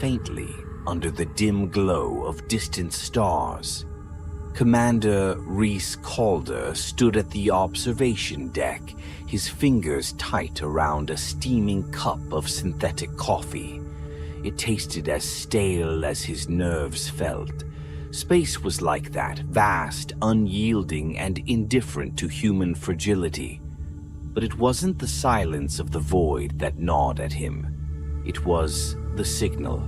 faintly under the dim glow of distant stars. Commander Reese Calder stood at the observation deck, his fingers tight around a steaming cup of synthetic coffee. It tasted as stale as his nerves felt. Space was like that, vast, unyielding, and indifferent to human fragility. But it wasn't the silence of the void that gnawed at him. It was the signal.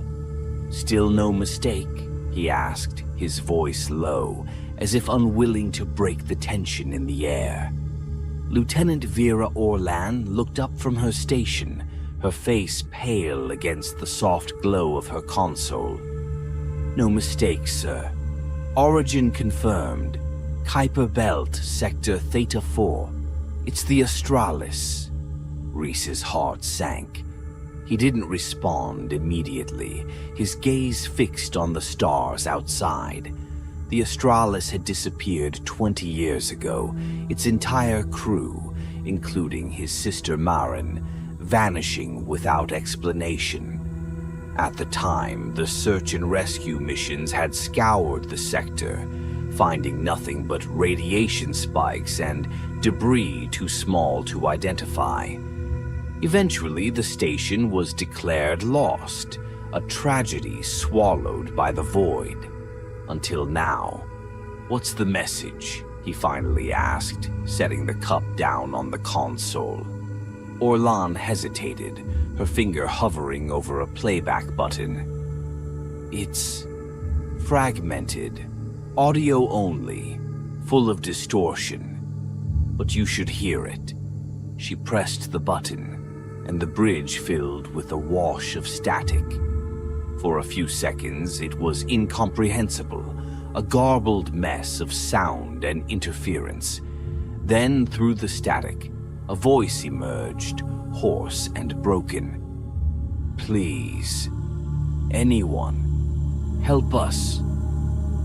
"Still no mistake?" he asked, his voice low, as if unwilling to break the tension in the air. Lieutenant Vera Orlan looked up from her station, her face pale against the soft glow of her console. "No mistake, sir. Origin confirmed. Kuiper Belt, Sector Theta 4. It's the Australis." Reese's heart sank. He didn't respond immediately, his gaze fixed on the stars outside. The Australis had disappeared 20 years ago, its entire crew, including his sister Maren, vanishing without explanation. At the time, the search and rescue missions had scoured the sector, finding nothing but radiation spikes and debris too small to identify. Eventually, the station was declared lost, a tragedy swallowed by the void. Until now. "What's the message?" he finally asked, setting the cup down on the console. Orlan hesitated, her finger hovering over a playback button. "It's fragmented, audio only, full of distortion. But you should hear it." She pressed the button, and the bridge filled with a wash of static. For a few seconds, it was incomprehensible, a garbled mess of sound and interference. Then, through the static, a voice emerged, hoarse and broken. "Please, anyone, help us."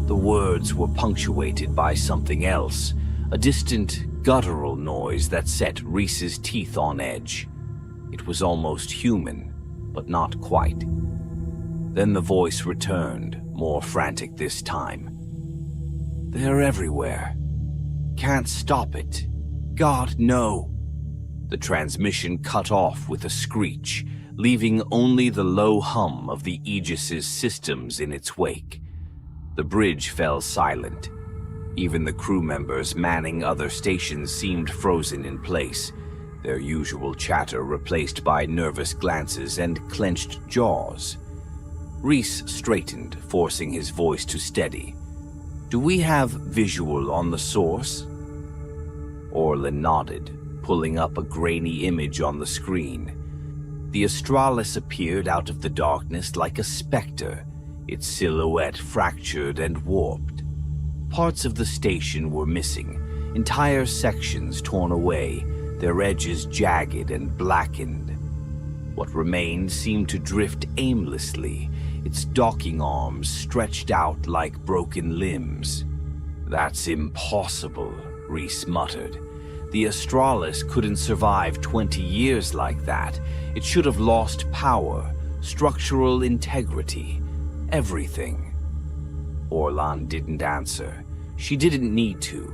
The words were punctuated by something else, a distant, guttural noise that set Reese's teeth on edge. It was almost human, but not quite. Then the voice returned, more frantic this time. "They're everywhere. Can't stop it. God, no." The transmission cut off with a screech, leaving only the low hum of the Aegis's systems in its wake. The bridge fell silent. Even the crew members manning other stations seemed frozen in place, their usual chatter replaced by nervous glances and clenched jaws. Reese straightened, forcing his voice to steady. "Do we have visual on the source?" Orlan nodded, pulling up a grainy image on the screen. The Australis appeared out of the darkness like a specter, its silhouette fractured and warped. Parts of the station were missing, entire sections torn away, their edges jagged and blackened. What remained seemed to drift aimlessly, its docking arms stretched out like broken limbs. "That's impossible," Reese muttered. "The Australis couldn't survive 20 years like that. It should have lost power, structural integrity, everything." Orlan didn't answer. She didn't need to.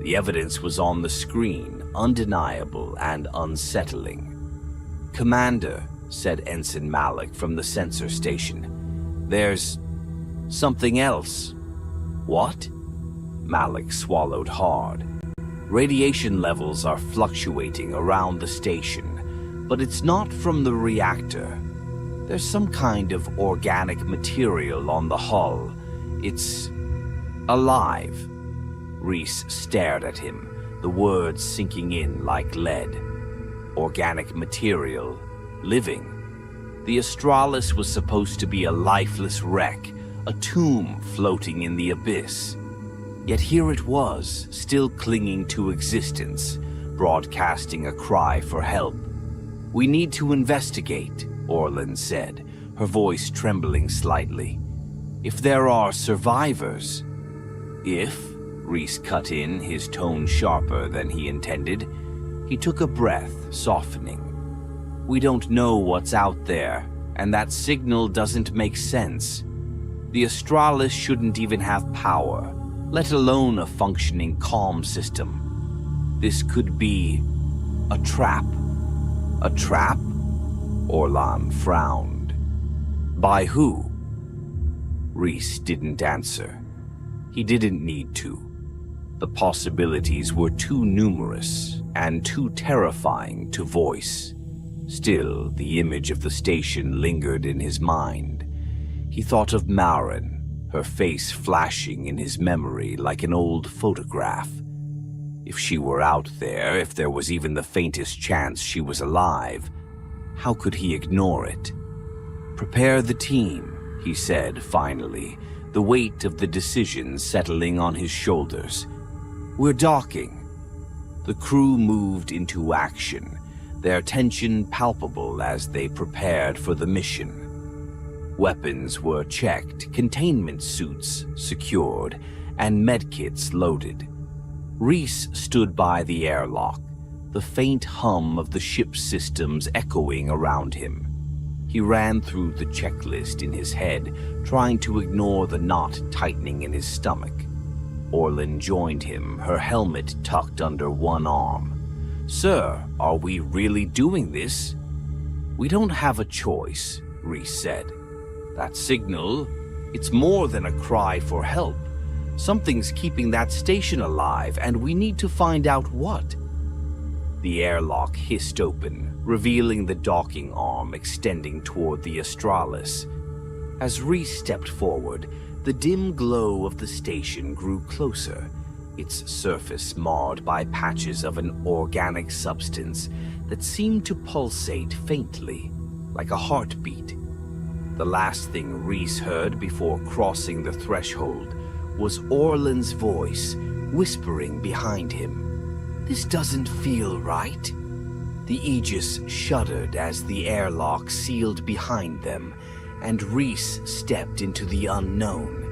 The evidence was on the screen, undeniable and unsettling. "Commander," said Ensign Malik from the sensor station, "there's something else." "What?" Malik swallowed hard. "Radiation levels are fluctuating around the station, but it's not from the reactor. There's some kind of organic material on the hull. It's alive." Reese stared at him, the words sinking in like lead. Organic material, living. The Australis was supposed to be a lifeless wreck, a tomb floating in the abyss. Yet here it was, still clinging to existence, broadcasting a cry for help. "We need to investigate," Orlan said, her voice trembling slightly. "If there are survivors." "If?" Reese cut in, his tone sharper than he intended. He took a breath, softening. "We don't know what's out there, and that signal doesn't make sense. The Astralis shouldn't even have power, let alone a functioning comm system. This could be a trap. A trap? Orlan frowned. By who? Reese didn't answer. He didn't need to. The possibilities were too numerous and too terrifying to voice. Still, the image of the station lingered in his mind. He thought of Marin, her face flashing in his memory like an old photograph. If she were out there, if there was even the faintest chance she was alive, how could he ignore it? "Prepare the team," he said finally, the weight of the decision settling on his shoulders. "We're docking." The crew moved into action, their tension palpable as they prepared for the mission. Weapons were checked, containment suits secured, and medkits loaded. Reese stood by the airlock, the faint hum of the ship's systems echoing around him. He ran through the checklist in his head, trying to ignore the knot tightening in his stomach. Orlan joined him, her helmet tucked under one arm. "Sir, are we really doing this?" "We don't have a choice," Reese said. "That signal, it's more than a cry for help. Something's keeping that station alive, and we need to find out what." The airlock hissed open, revealing the docking arm extending toward the Astralis. As Reese stepped forward, the dim glow of the station grew closer, its surface marred by patches of an organic substance that seemed to pulsate faintly, like a heartbeat. The last thing Reese heard before crossing the threshold was Orlan's voice, whispering behind him, "This doesn't feel right." The Aegis shuddered as the airlock sealed behind them, and Reese stepped into the unknown.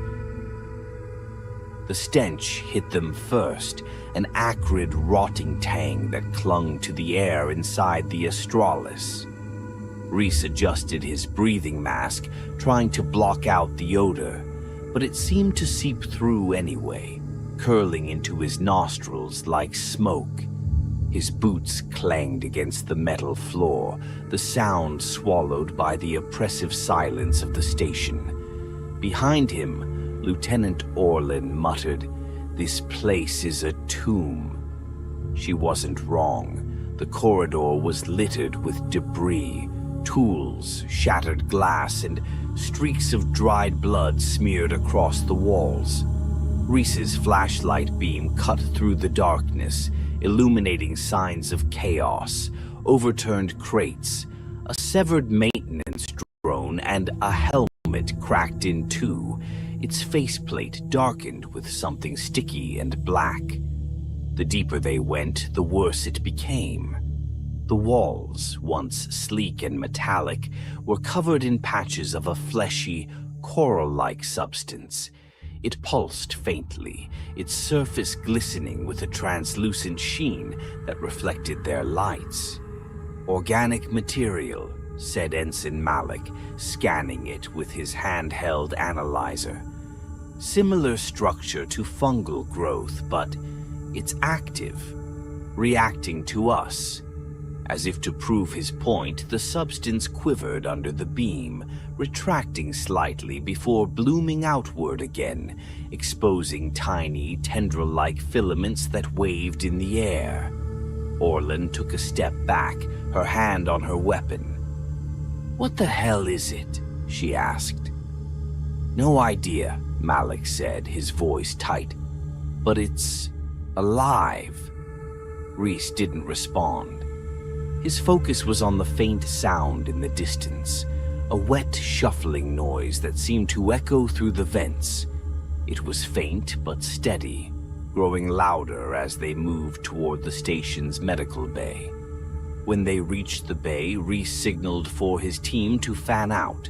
The stench hit them first, an acrid, rotting tang that clung to the air inside the Astralis. Reese adjusted his breathing mask, trying to block out the odor, but it seemed to seep through anyway, curling into his nostrils like smoke. His boots clanged against the metal floor, the sound swallowed by the oppressive silence of the station. Behind him, Lieutenant Orlan muttered, "This place is a tomb." She wasn't wrong. The corridor was littered with debris, tools, shattered glass, and streaks of dried blood smeared across the walls. Reese's flashlight beam cut through the darkness, illuminating signs of chaos, overturned crates, a severed maintenance drone, and a helmet cracked in two, its faceplate darkened with something sticky and black. The deeper they went, the worse it became. The walls, once sleek and metallic, were covered in patches of a fleshy, coral-like substance. It pulsed faintly, its surface glistening with a translucent sheen that reflected their lights. "Organic material," said Ensign Malik, scanning it with his handheld analyzer. "Similar structure to fungal growth, but it's active, reacting to us." As if to prove his point, the substance quivered under the beam, retracting slightly before blooming outward again, exposing tiny, tendril-like filaments that waved in the air. Orlan took a step back, her hand on her weapon. "What the hell is it?" she asked. "No idea," Malik said, his voice tight. "But it's alive." Reese didn't respond. His focus was on the faint sound in the distance, a wet, shuffling noise that seemed to echo through the vents. It was faint but steady, growing louder as they moved toward the station's medical bay. When they reached the bay, Reese signaled for his team to fan out.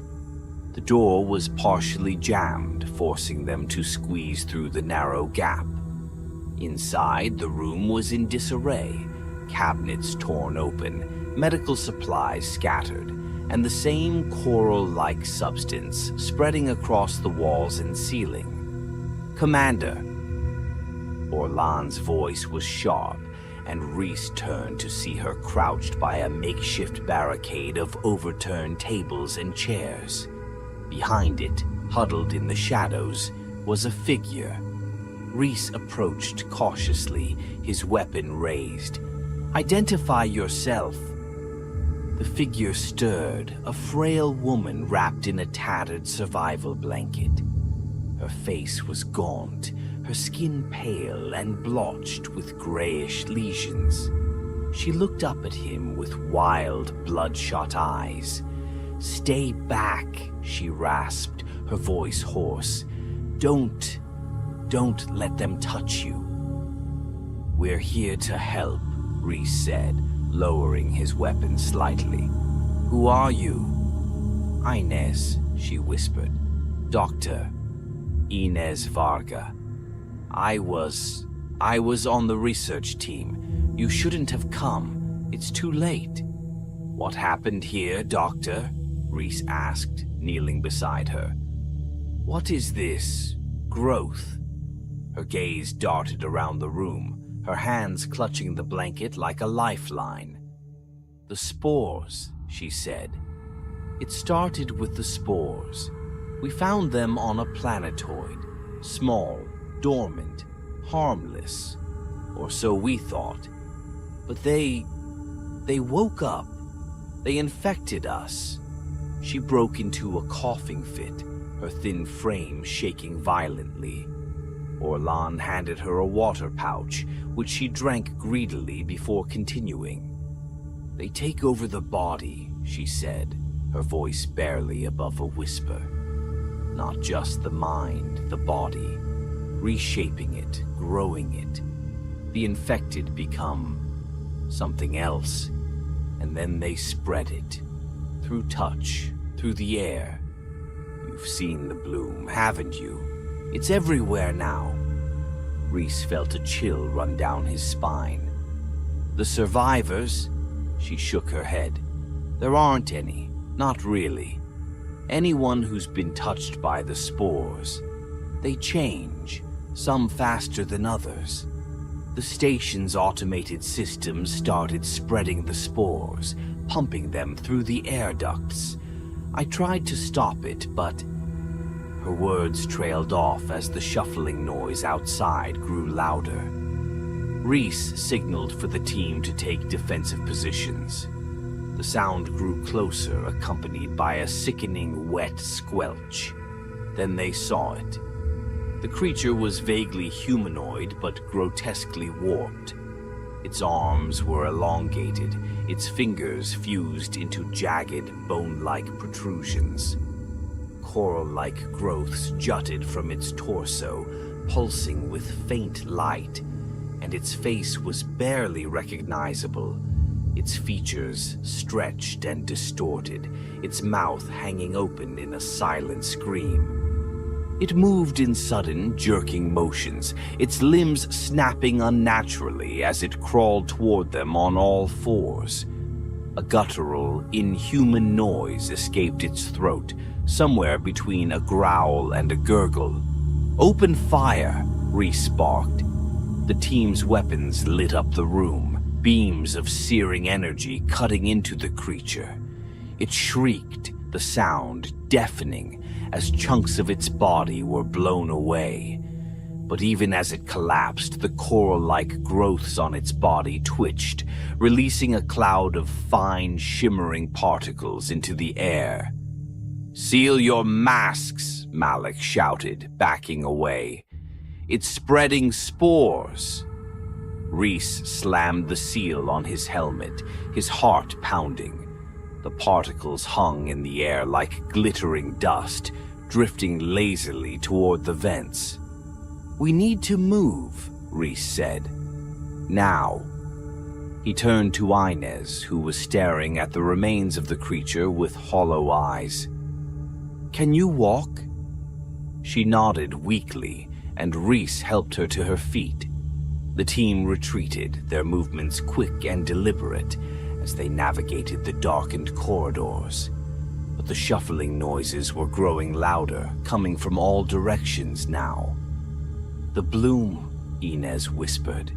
The door was partially jammed, forcing them to squeeze through the narrow gap. Inside, the room was in disarray. Cabinets torn open, medical supplies scattered, and the same coral-like substance spreading across the walls and ceiling. "Commander." Orlan's voice was sharp, and Reese turned to see her crouched by a makeshift barricade of overturned tables and chairs. Behind it, huddled in the shadows, was a figure. Reese approached cautiously, his weapon raised. "Identify yourself." The figure stirred, a frail woman wrapped in a tattered survival blanket. Her face was gaunt, her skin pale and blotched with grayish lesions. She looked up at him with wild, bloodshot eyes. "Stay back," she rasped, her voice hoarse. Don't let them touch you." "We're here to help," Reese said, lowering his weapon slightly. "Who are you?" "Inez," she whispered. "Dr. Inez Varga. I was on the research team. You shouldn't have come. It's too late." "What happened here, Doctor?" Reese asked, kneeling beside her. "What is this growth?" Her gaze darted around the room, her hands clutching the blanket like a lifeline. "The spores," she said. "It started with the spores. We found them on a planetoid, small, dormant, harmless, or so we thought. But they woke up. They infected us." She broke into a coughing fit, her thin frame shaking violently. Orlan handed her a water pouch, which she drank greedily before continuing. "They take over the body," she said, her voice barely above a whisper. "Not just the mind, the body, reshaping it, growing it. The infected become something else, and then they spread it. Through touch, through the air. You've seen the bloom, haven't you? It's everywhere now." Reese felt a chill run down his spine. "The survivors?" She shook her head. "There aren't any, not really. Anyone who's been touched by the spores. They change, some faster than others. The station's automated systems started spreading the spores, pumping them through the air ducts. I tried to stop it, but..." Her words trailed off as the shuffling noise outside grew louder. Reese signaled for the team to take defensive positions. The sound grew closer, accompanied by a sickening, wet squelch. Then they saw it. The creature was vaguely humanoid, but grotesquely warped. Its arms were elongated, its fingers fused into jagged, bone-like protrusions. Coral-like growths jutted from its torso, pulsing with faint light, and its face was barely recognizable, its features stretched and distorted, its mouth hanging open in a silent scream. It moved in sudden, jerking motions, its limbs snapping unnaturally as it crawled toward them on all fours. A guttural, inhuman noise escaped its throat, somewhere between a growl and a gurgle. "Open fire!" Reese barked. The team's weapons lit up the room, beams of searing energy cutting into the creature. It shrieked, the sound deafening, as chunks of its body were blown away. But even as it collapsed, the coral-like growths on its body twitched, releasing a cloud of fine, shimmering particles into the air. "Seal your masks," Malik shouted, backing away. "It's spreading spores." Reese slammed the seal on his helmet, his heart pounding. The particles hung in the air like glittering dust, drifting lazily toward the vents. "We need to move," Reese said. "Now." He turned to Inez, who was staring at the remains of the creature with hollow eyes. "Can you walk?" She nodded weakly, and Reese helped her to her feet. The team retreated, their movements quick and deliberate, as they navigated the darkened corridors. The shuffling noises were growing louder, coming from all directions now. "The bloom," Inez whispered.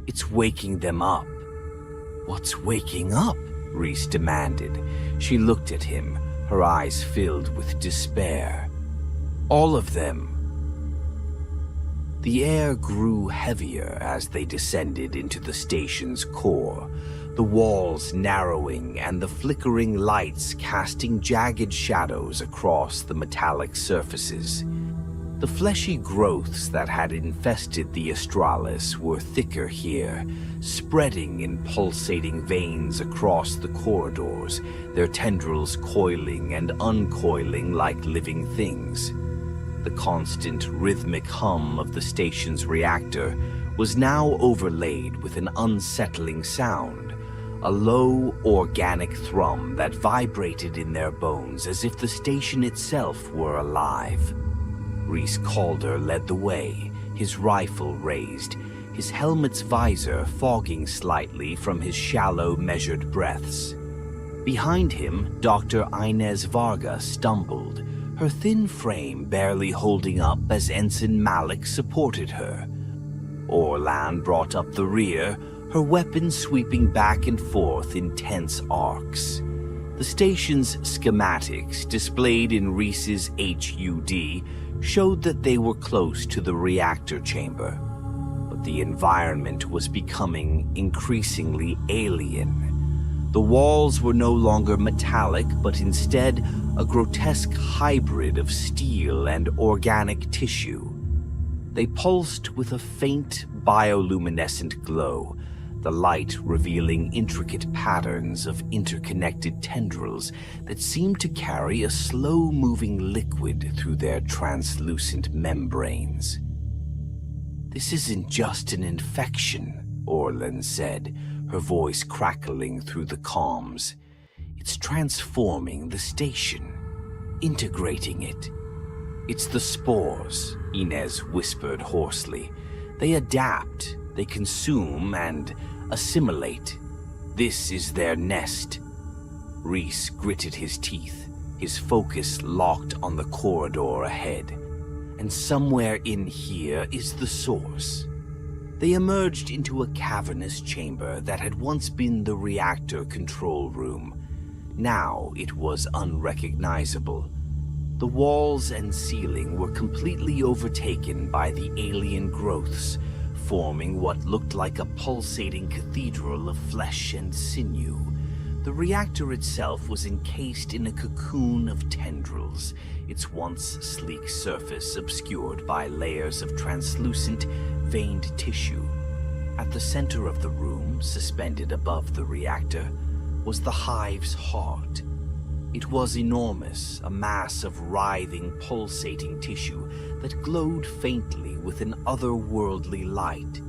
"It's waking them up." "What's waking up?" Reese demanded. She looked at him, her eyes filled with despair. "All of them." The air grew heavier as they descended into the station's core, the walls narrowing and the flickering lights casting jagged shadows across the metallic surfaces. The fleshy growths that had infested the Astralis were thicker here, spreading in pulsating veins across the corridors, their tendrils coiling and uncoiling like living things. The constant rhythmic hum of the station's reactor was now overlaid with an unsettling sound, a low, organic thrum that vibrated in their bones as if the station itself were alive. Reese Calder led the way, his rifle raised, his helmet's visor fogging slightly from his shallow, measured breaths. Behind him, Dr. Inez Varga stumbled, her thin frame barely holding up as Ensign Malik supported her. Orlan brought up the rear, her weapon sweeping back and forth in tense arcs. The station's schematics, displayed in Reese's HUD, showed that they were close to the reactor chamber. But the environment was becoming increasingly alien. The walls were no longer metallic, but instead a grotesque hybrid of steel and organic tissue. They pulsed with a faint bioluminescent glow, the light revealing intricate patterns of interconnected tendrils that seemed to carry a slow-moving liquid through their translucent membranes. "This isn't just an infection," Orlan said, her voice crackling through the comms. "It's transforming the station, integrating it." "It's the spores," Inez whispered hoarsely. "They adapt, they consume and assimilate. This is their nest." Reese gritted his teeth, his focus locked on the corridor ahead. "And somewhere in here is the source." They emerged into a cavernous chamber that had once been the reactor control room. Now it was unrecognizable. The walls and ceiling were completely overtaken by the alien growths, forming what looked like a pulsating cathedral of flesh and sinew. The reactor itself was encased in a cocoon of tendrils, its once sleek surface obscured by layers of translucent, veined tissue. At the center of the room, suspended above the reactor, was the hive's heart. It was enormous, a mass of writhing, pulsating tissue that glowed faintly with an otherworldly light.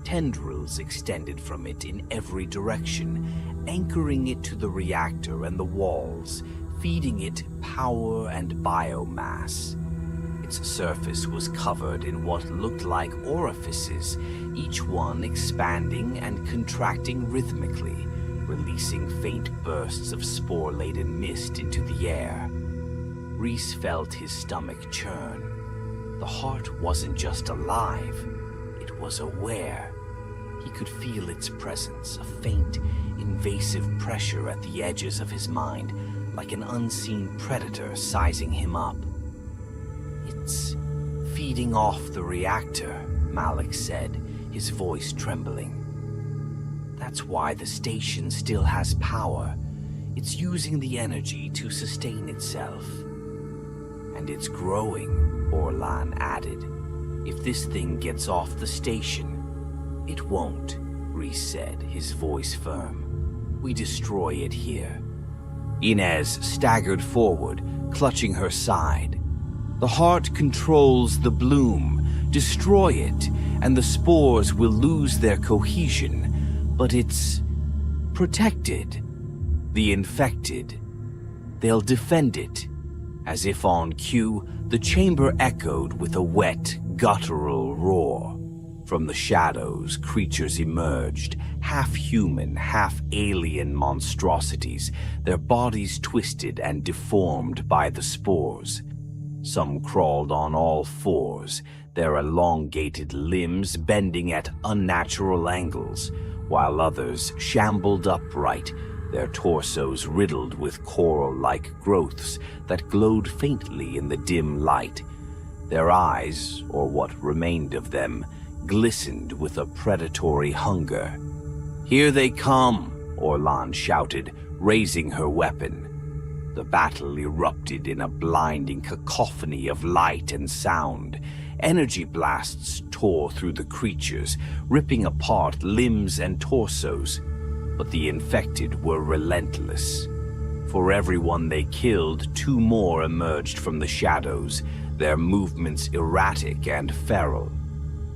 Tendrils extended from it in every direction, anchoring it to the reactor and the walls, feeding it power and biomass. Its surface was covered in what looked like orifices, each one expanding and contracting rhythmically, releasing faint bursts of spore-laden mist into the air. Reese felt his stomach churn. The heart wasn't just alive, it was aware. He could feel its presence, a faint, invasive pressure at the edges of his mind, like an unseen predator sizing him up. "It's feeding off the reactor," Malik said, his voice trembling. "That's why the station still has power. It's using the energy to sustain itself." "And it's growing," Orlan added. "If this thing gets off the station..." "It won't," Reese said, his voice firm. "We destroy it here." Inez staggered forward, clutching her side. "The heart controls the bloom. Destroy it, and the spores will lose their cohesion. But it's protected. The infected. They'll defend it." As if on cue, the chamber echoed with a wet, guttural roar. From the shadows, creatures emerged, half-human, half-alien monstrosities, their bodies twisted and deformed by the spores. Some crawled on all fours, their elongated limbs bending at unnatural angles, while others shambled upright, their torsos riddled with coral-like growths that glowed faintly in the dim light. Their eyes, or what remained of them, glistened with a predatory hunger. "Here they come," Orlan shouted, raising her weapon. The battle erupted in a blinding cacophony of light and sound. Energy blasts tore through the creatures, ripping apart limbs and torsos. But the infected were relentless. For everyone they killed, two more emerged from the shadows, their movements erratic and feral.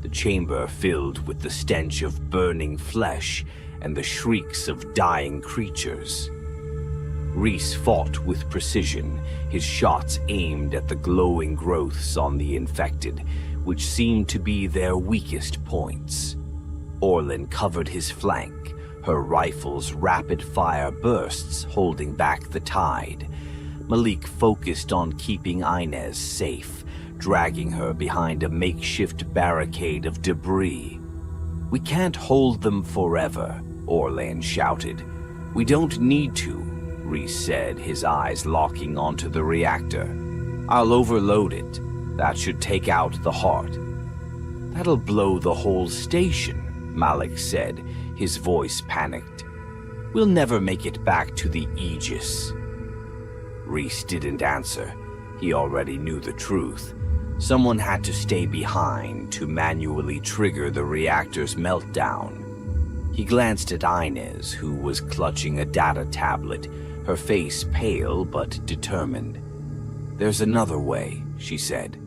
The chamber filled with the stench of burning flesh and the shrieks of dying creatures. Reese fought with precision, his shots aimed at the glowing growths on the infected, which seemed to be their weakest points. Orlan covered his flank, her rifle's rapid-fire bursts holding back the tide. Malik focused on keeping Inez safe, dragging her behind a makeshift barricade of debris. "We can't hold them forever," Orlan shouted. "We don't need to," Reese said, his eyes locking onto the reactor. "I'll overload it. That should take out the heart." "That'll blow the whole station," Malik said, his voice panicked. "We'll never make it back to the Aegis." Reese didn't answer. He already knew the truth. Someone had to stay behind to manually trigger the reactor's meltdown. He glanced at Inez, who was clutching a data tablet, her face pale but determined. "There's another way," she said.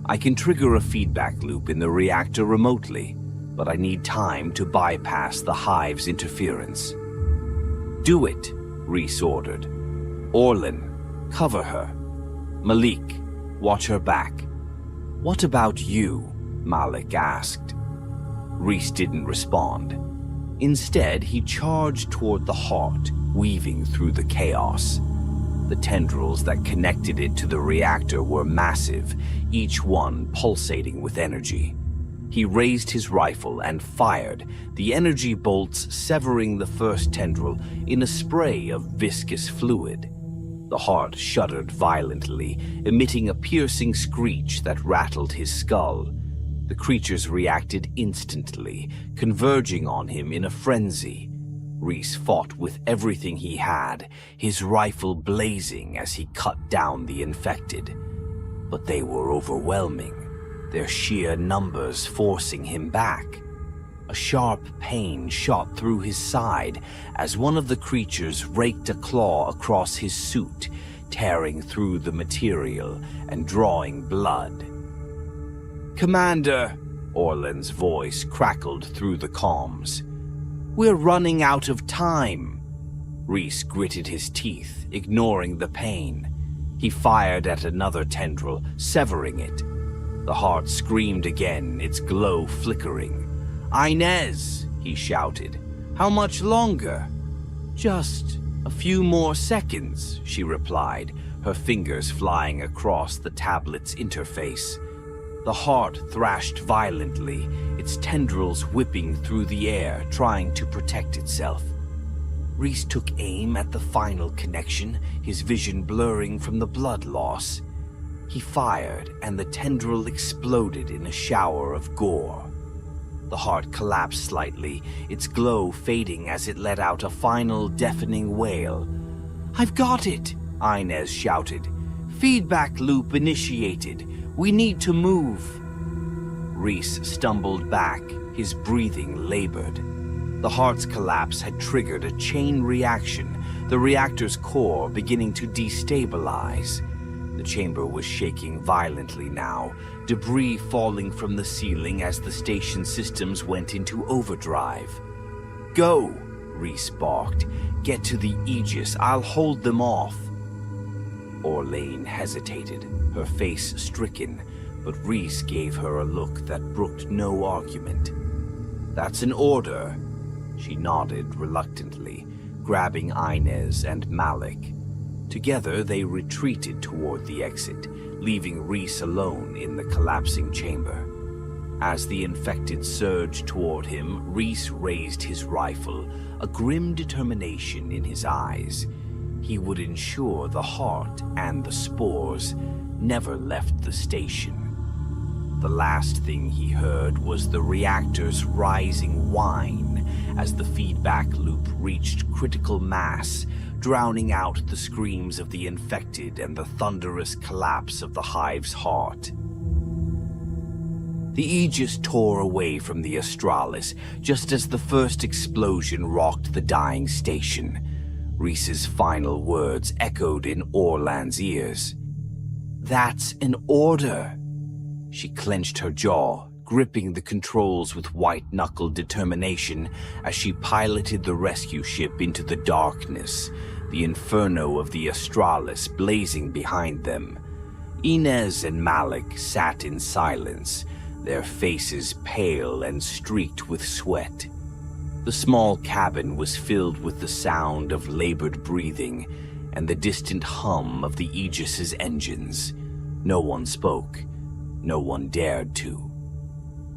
"I can trigger a feedback loop in the reactor remotely, but I need time to bypass the hive's interference." "Do it," Reese ordered. "Orlan, cover her. Malik, watch her back." "What about you?" Malik asked. Reese didn't respond. Instead, he charged toward the heart, weaving through the chaos. The tendrils that connected it to the reactor were massive, each one pulsating with energy. He raised his rifle and fired, the energy bolts severing the first tendril in a spray of viscous fluid. The heart shuddered violently, emitting a piercing screech that rattled his skull. The creatures reacted instantly, converging on him in a frenzy. Reese fought with everything he had, his rifle blazing as he cut down the infected. But they were overwhelming, their sheer numbers forcing him back. A sharp pain shot through his side as one of the creatures raked a claw across his suit, tearing through the material and drawing blood. "Commander," Orlan's voice crackled through the comms. "We're running out of time." Reese gritted his teeth, ignoring the pain. He fired at another tendril, severing it. The heart screamed again, its glow flickering. "Inez," he shouted. "How much longer?" "Just a few more seconds," she replied, her fingers flying across the tablet's interface. The heart thrashed violently, its tendrils whipping through the air, trying to protect itself. Reese took aim at the final connection, his vision blurring from the blood loss. He fired, and the tendril exploded in a shower of gore. The heart collapsed slightly, its glow fading as it let out a final deafening wail. "I've got it!" Inez shouted. "Feedback loop initiated. We need to move." Reese stumbled back, his breathing labored. The heart's collapse had triggered a chain reaction, the reactor's core beginning to destabilize. The chamber was shaking violently now, debris falling from the ceiling as the station systems went into overdrive. "Go," Reese barked. "Get to the Aegis. I'll hold them off." Orlan hesitated, her face stricken, but Reese gave her a look that brooked no argument. "That's an order." She nodded reluctantly, grabbing Inez and Malik. Together, they retreated toward the exit, leaving Reese alone in the collapsing chamber. As the infected surged toward him, Reese raised his rifle, a grim determination in his eyes. He would ensure the heart and the spores never left the station. The last thing he heard was the reactor's rising whine as the feedback loop reached critical mass, drowning out the screams of the infected and the thunderous collapse of the hive's heart. The Aegis tore away from the Astralis just as the first explosion rocked the dying station. Reese's final words echoed in Orlan's ears. "That's an order." She clenched her jaw, gripping the controls with white-knuckled determination as she piloted the rescue ship into the darkness, the inferno of the Astralis blazing behind them. Inez and Malik sat in silence, their faces pale and streaked with sweat. The small cabin was filled with the sound of labored breathing and the distant hum of the Aegis's engines. No one spoke. No one dared to.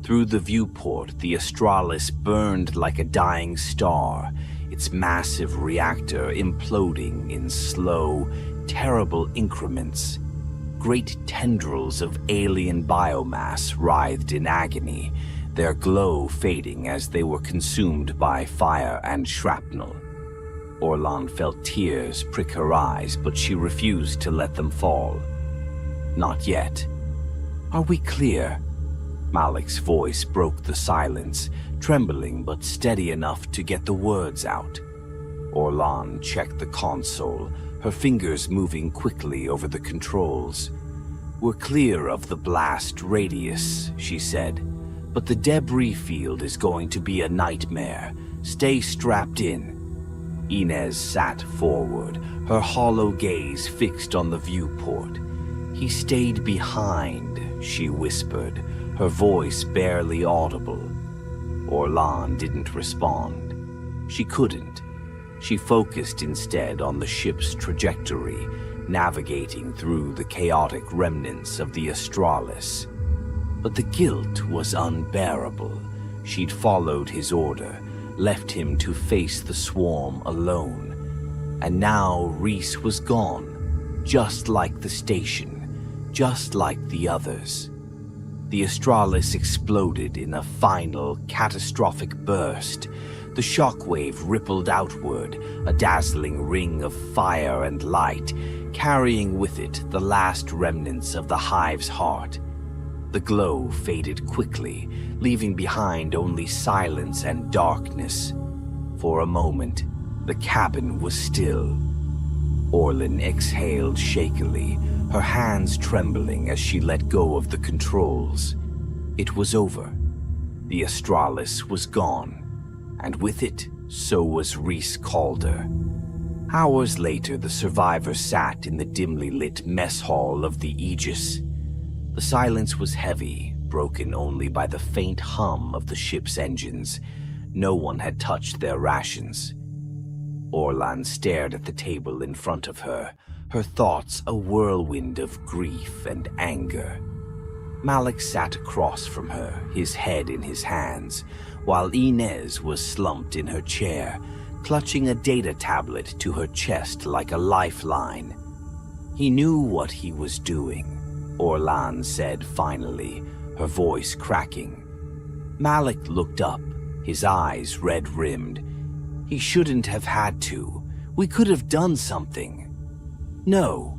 Through the viewport, the Astralis burned like a dying star, its massive reactor imploding in slow, terrible increments. Great tendrils of alien biomass writhed in agony, their glow fading as they were consumed by fire and shrapnel. Orlan felt tears prick her eyes, but she refused to let them fall. "Not yet." "Are we clear?" Malik's voice broke the silence, trembling but steady enough to get the words out. Orlan checked the console, her fingers moving quickly over the controls. "We're clear of the blast radius," she said, "but the debris field is going to be a nightmare. Stay strapped in." Inez sat forward, her hollow gaze fixed on the viewport. "He stayed behind," she whispered, her voice barely audible. Orlan didn't respond. She couldn't. She focused instead on the ship's trajectory, navigating through the chaotic remnants of the Astralis. But the guilt was unbearable. She'd followed his order, left him to face the swarm alone. And now Reese was gone, just like the station, just like the others. The Astralis exploded in a final, catastrophic burst. The shockwave rippled outward, a dazzling ring of fire and light, carrying with it the last remnants of the hive's heart. The glow faded quickly, leaving behind only silence and darkness. For a moment, the cabin was still. Orlan exhaled shakily, her hands trembling as she let go of the controls. It was over. The Astralis was gone. And with it, so was Reese Calder. Hours later, the survivors sat in the dimly lit mess hall of the Aegis. The silence was heavy, broken only by the faint hum of the ship's engines. No one had touched their rations. Orlan stared at the table in front of her, her thoughts a whirlwind of grief and anger. Malik sat across from her, his head in his hands, while Inez was slumped in her chair, clutching a data tablet to her chest like a lifeline. He knew what he was doing, Orlan said finally, her voice cracking. Malik looked up, his eyes red-rimmed. "He shouldn't have had to. We could have done something." "No,"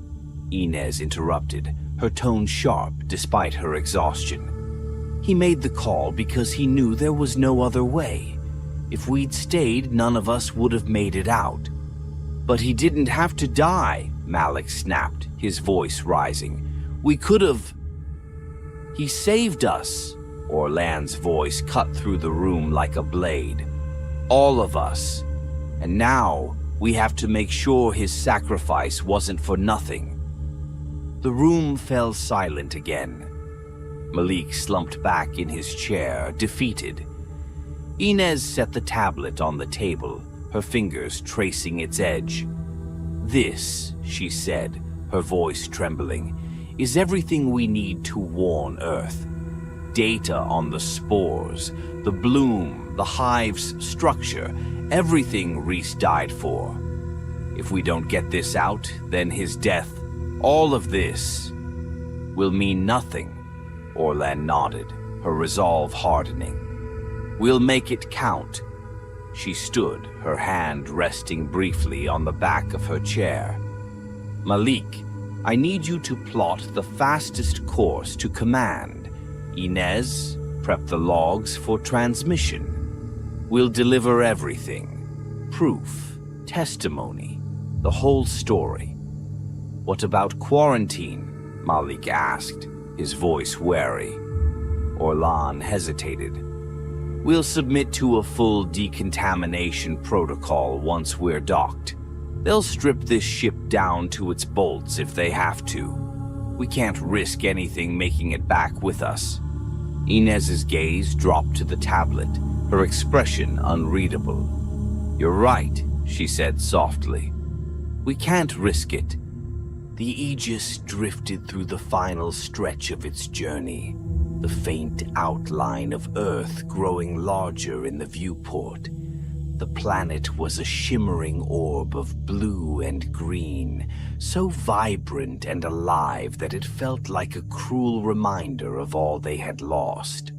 Inez interrupted, her tone sharp despite her exhaustion. "He made the call because he knew there was no other way. If we'd stayed, none of us would have made it out." "But he didn't have to die," Malik snapped, his voice rising. "We could have..." "He saved us," Orlan's voice cut through the room like a blade. "All of us. And now we have to make sure his sacrifice wasn't for nothing." The room fell silent again. Malik slumped back in his chair, defeated. Inez set the tablet on the table, her fingers tracing its edge. "This," she said, her voice trembling, "is everything we need to warn Earth. Data on the spores, the bloom, the hive's structure, everything Reese died for. If we don't get this out, then his death, all of this, will mean nothing." Orlan nodded, her resolve hardening. "We'll make it count." She stood, her hand resting briefly on the back of her chair. "Malik, I need you to plot the fastest course to command. Inez, prep the logs for transmission. We'll deliver everything. Proof, testimony, the whole story." "What about quarantine?" Malik asked, his voice wary. Orlan hesitated. "We'll submit to a full decontamination protocol once we're docked. They'll strip this ship down to its bolts if they have to. We can't risk anything making it back with us." Inez's gaze dropped to the tablet, her expression unreadable. "You're right," she said softly. "We can't risk it." The Aegis drifted through the final stretch of its journey, the faint outline of Earth growing larger in the viewport. The planet was a shimmering orb of blue and green, so vibrant and alive that it felt like a cruel reminder of all they had lost.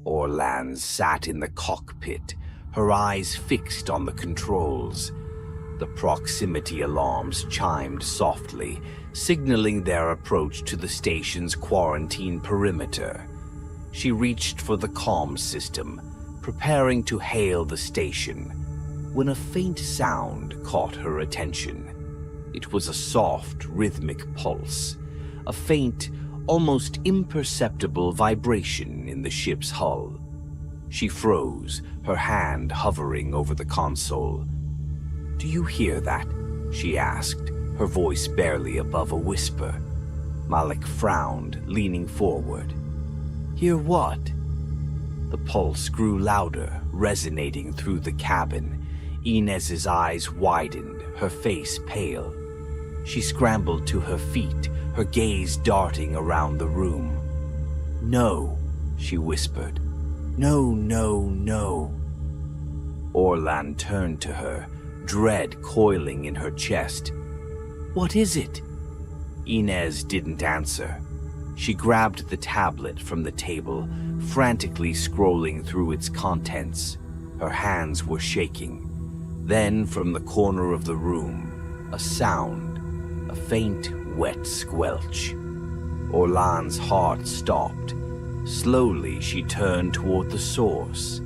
Orlan sat in the cockpit, her eyes fixed on the controls. The proximity alarms chimed softly, signaling their approach to the station's quarantine perimeter. She reached for the comm system, preparing to hail the station, when a faint sound caught her attention. It was a soft, rhythmic pulse, a faint, almost imperceptible vibration in the ship's hull. She froze, her hand hovering over the console. "Do you hear that?" she asked, her voice barely above a whisper. Malik frowned, leaning forward. "Hear what?" The pulse grew louder, resonating through the cabin. Inez's eyes widened, her face pale. She scrambled to her feet, her gaze darting around the room. "No," she whispered. "No, no, no." Orlan turned to her, dread coiling in her chest. "What is it?" Inez didn't answer. She grabbed the tablet from the table, frantically scrolling through its contents. Her hands were shaking. Then, from the corner of the room, a sound, a faint, wet squelch. Orlan's heart stopped. Slowly, she turned toward the source.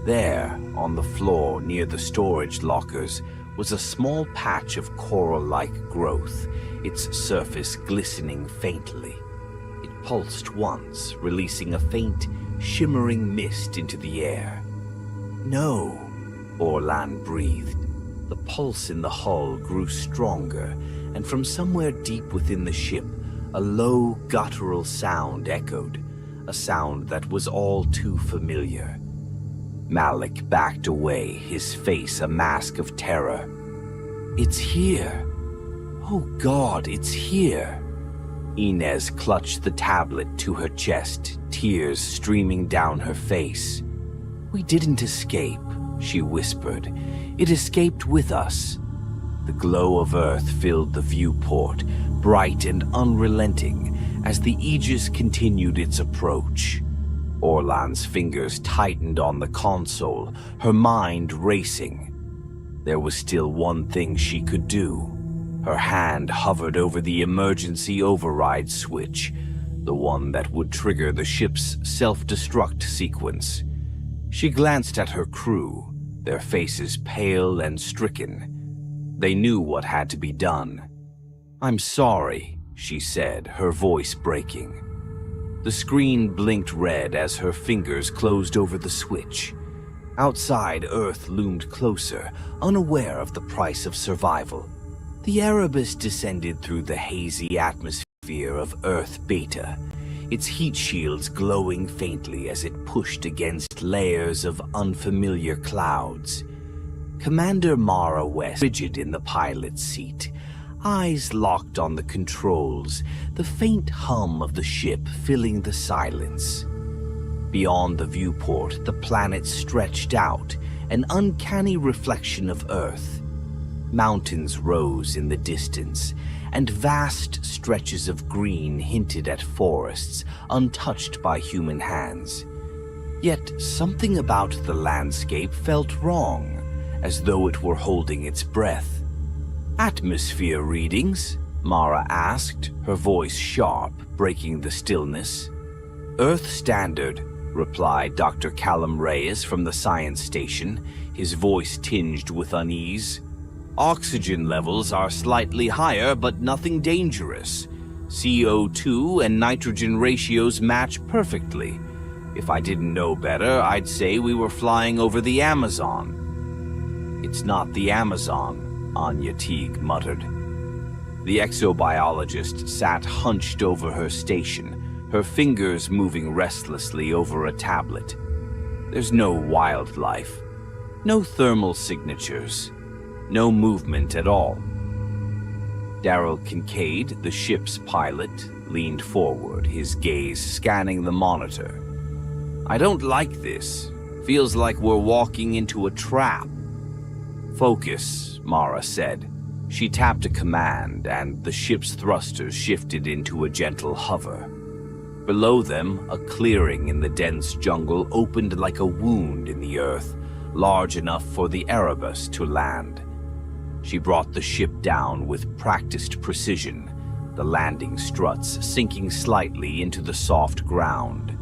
There, on the floor near the storage lockers, was a small patch of coral-like growth, its surface glistening faintly. It pulsed once, releasing a faint, shimmering mist into the air. "No," Orlan breathed. The pulse in the hull grew stronger, and from somewhere deep within the ship, a low, guttural sound echoed, a sound that was all too familiar. Malik backed away, his face a mask of terror. "It's here! Oh God, it's here!" Inez clutched the tablet to her chest, tears streaming down her face. "We didn't escape," she whispered. "It escaped with us." The glow of Earth filled the viewport, bright and unrelenting, as the Aegis continued its approach. Orlan's fingers tightened on the console, her mind racing. There was still one thing she could do. Her hand hovered over the emergency override switch, the one that would trigger the ship's self-destruct sequence. She glanced at her crew, their faces pale and stricken. They knew what had to be done. "I'm sorry," she said, her voice breaking. The screen blinked red as her fingers closed over the switch. Outside, Earth loomed closer, unaware of the price of survival. The Erebus descended through the hazy atmosphere of Earth Beta, its heat shields glowing faintly as it pushed against layers of unfamiliar clouds. Commander Mara West, rigid in the pilot's seat, eyes locked on the controls, the faint hum of the ship filling the silence. Beyond the viewport, the planet stretched out, an uncanny reflection of Earth. Mountains rose in the distance, and vast stretches of green hinted at forests untouched by human hands. Yet something about the landscape felt wrong, as though it were holding its breath. "Atmosphere readings?" Mara asked, her voice sharp, breaking the stillness. "Earth standard," replied Dr. Callum Reyes from the science station, his voice tinged with unease. "Oxygen levels are slightly higher, but nothing dangerous. CO2 and nitrogen ratios match perfectly. If I didn't know better, I'd say we were flying over the Amazon." "It's not the Amazon," Anya Teague muttered. The exobiologist sat hunched over her station, her fingers moving restlessly over a tablet. "There's no wildlife, no thermal signatures, no movement at all." Daryl Kincaid, the ship's pilot, leaned forward, his gaze scanning the monitor. "I don't like this. Feels like we're walking into a trap." "Focus," Mara said. She tapped a command, and the ship's thrusters shifted into a gentle hover. Below them, a clearing in the dense jungle opened like a wound in the earth, large enough for the Erebus to land. She brought the ship down with practiced precision, the landing struts sinking slightly into the soft ground.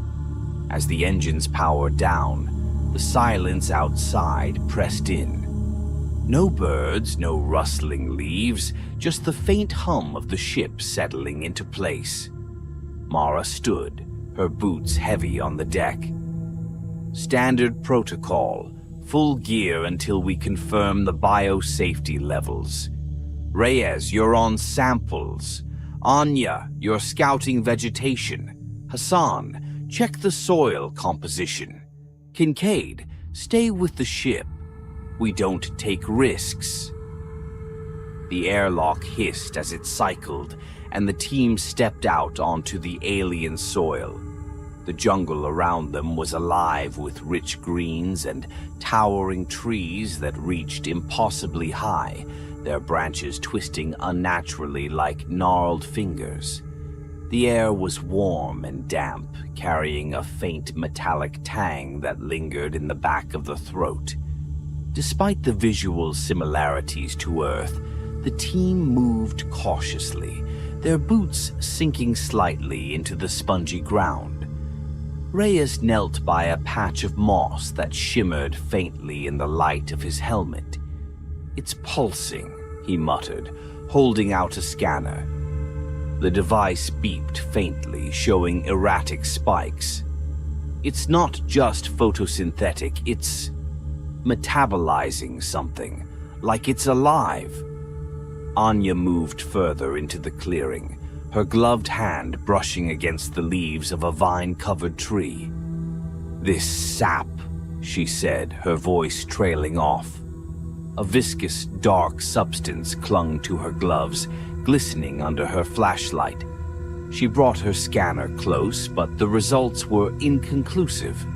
As the engines powered down, the silence outside pressed in. No birds, no rustling leaves, just the faint hum of the ship settling into place. Mara stood, her boots heavy on the deck. "Standard protocol. Full gear until we confirm the biosafety levels. Reyes, you're on samples. Anya, you're scouting vegetation. Hassan, check the soil composition. Kincaid, stay with the ship. We don't take risks." The airlock hissed as it cycled, and the team stepped out onto the alien soil. The jungle around them was alive with rich greens and towering trees that reached impossibly high, their branches twisting unnaturally like gnarled fingers. The air was warm and damp, carrying a faint metallic tang that lingered in the back of the throat. Despite the visual similarities to Earth, the team moved cautiously, their boots sinking slightly into the spongy ground. Reyes knelt by a patch of moss that shimmered faintly in the light of his helmet. "It's pulsing," he muttered, holding out a scanner. The device beeped faintly, showing erratic spikes. "It's not just photosynthetic, it's metabolizing something, like it's alive." Anya moved further into the clearing, her gloved hand brushing against the leaves of a vine-covered tree. "This sap," she said, her voice trailing off. A viscous, dark substance clung to her gloves, glistening under her flashlight. She brought her scanner close, but the results were inconclusive.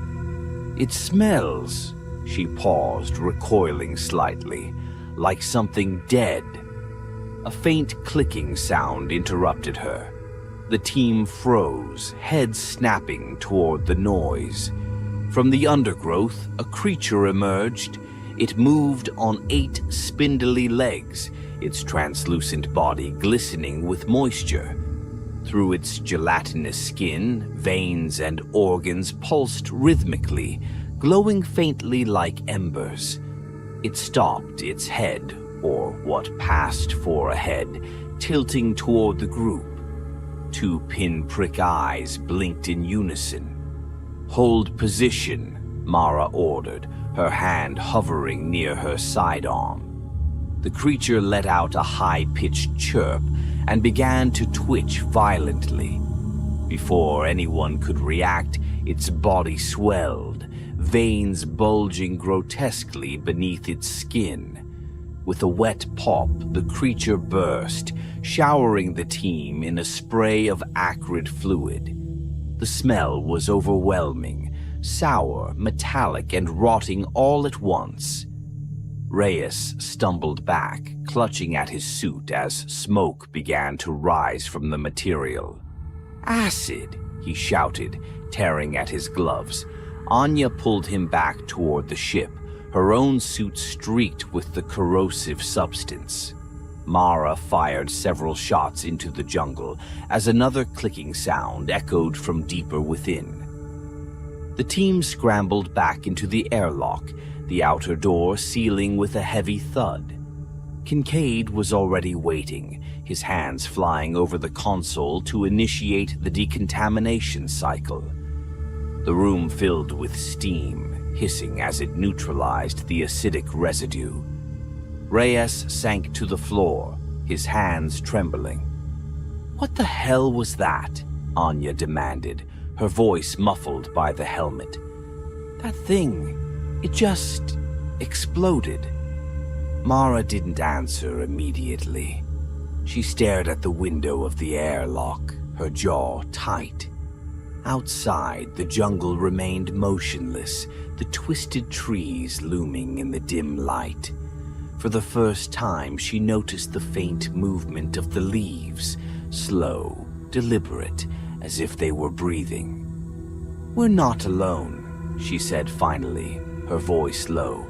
"It smells," she paused, recoiling slightly, "like something dead." A faint clicking sound interrupted her. The team froze, heads snapping toward the noise. From the undergrowth, a creature emerged. It moved on 8 spindly legs, its translucent body glistening with moisture. Through its gelatinous skin, veins and organs pulsed rhythmically, glowing faintly like embers. It stopped, its head, or what passed for a head, tilting toward the group. 2 pinprick eyes blinked in unison. "Hold position," Mara ordered, her hand hovering near her sidearm. The creature let out a high-pitched chirp and began to twitch violently. Before anyone could react, its body swelled, veins bulging grotesquely beneath its skin. With a wet pop, the creature burst, showering the team in a spray of acrid fluid. The smell was overwhelming, sour, metallic, and rotting all at once. Reyes stumbled back, clutching at his suit as smoke began to rise from the material. "Acid!" he shouted, tearing at his gloves. Anya pulled him back toward the ship, her own suit streaked with the corrosive substance. Mara fired several shots into the jungle as another clicking sound echoed from deeper within. The team scrambled back into the airlock, the outer door sealing with a heavy thud. Kincaid was already waiting, his hands flying over the console to initiate the decontamination cycle. The room filled with steam, hissing as it neutralized the acidic residue. Reyes sank to the floor, his hands trembling. "What the hell was that?" Anya demanded, her voice muffled by the helmet. "That thing, it just exploded." Mara didn't answer immediately. She stared at the window of the airlock, her jaw tight. Outside, the jungle remained motionless, the twisted trees looming in the dim light. For the first time, she noticed the faint movement of the leaves, slow, deliberate, as if they were breathing. "We're not alone," she said finally, her voice low.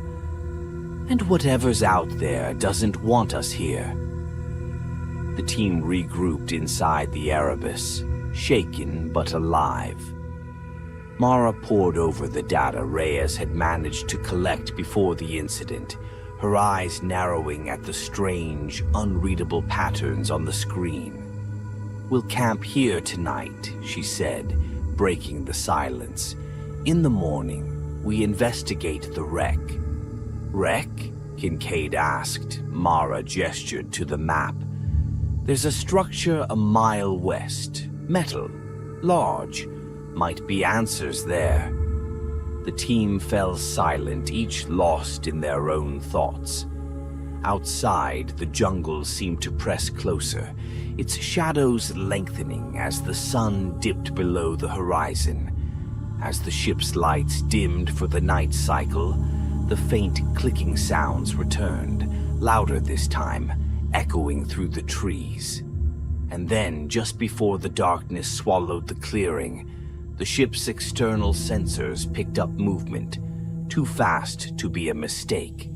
"And whatever's out there doesn't want us here." The team regrouped inside the Erebus, shaken but alive. Mara pored over the data Reyes had managed to collect before the incident, her eyes narrowing at the strange, unreadable patterns on the screen. "We'll camp here tonight," she said, breaking the silence. "In the morning, we investigate the wreck." "Wreck?" Kincaid asked. Mara gestured to the map. "There's a structure a mile west. Metal. Large. Might be answers there." The team fell silent, each lost in their own thoughts. Outside, the jungle seemed to press closer, its shadows lengthening as the sun dipped below the horizon. As the ship's lights dimmed for the night cycle, the faint clicking sounds returned, louder this time, echoing through the trees. And then, just before the darkness swallowed the clearing, the ship's external sensors picked up movement, too fast to be a mistake.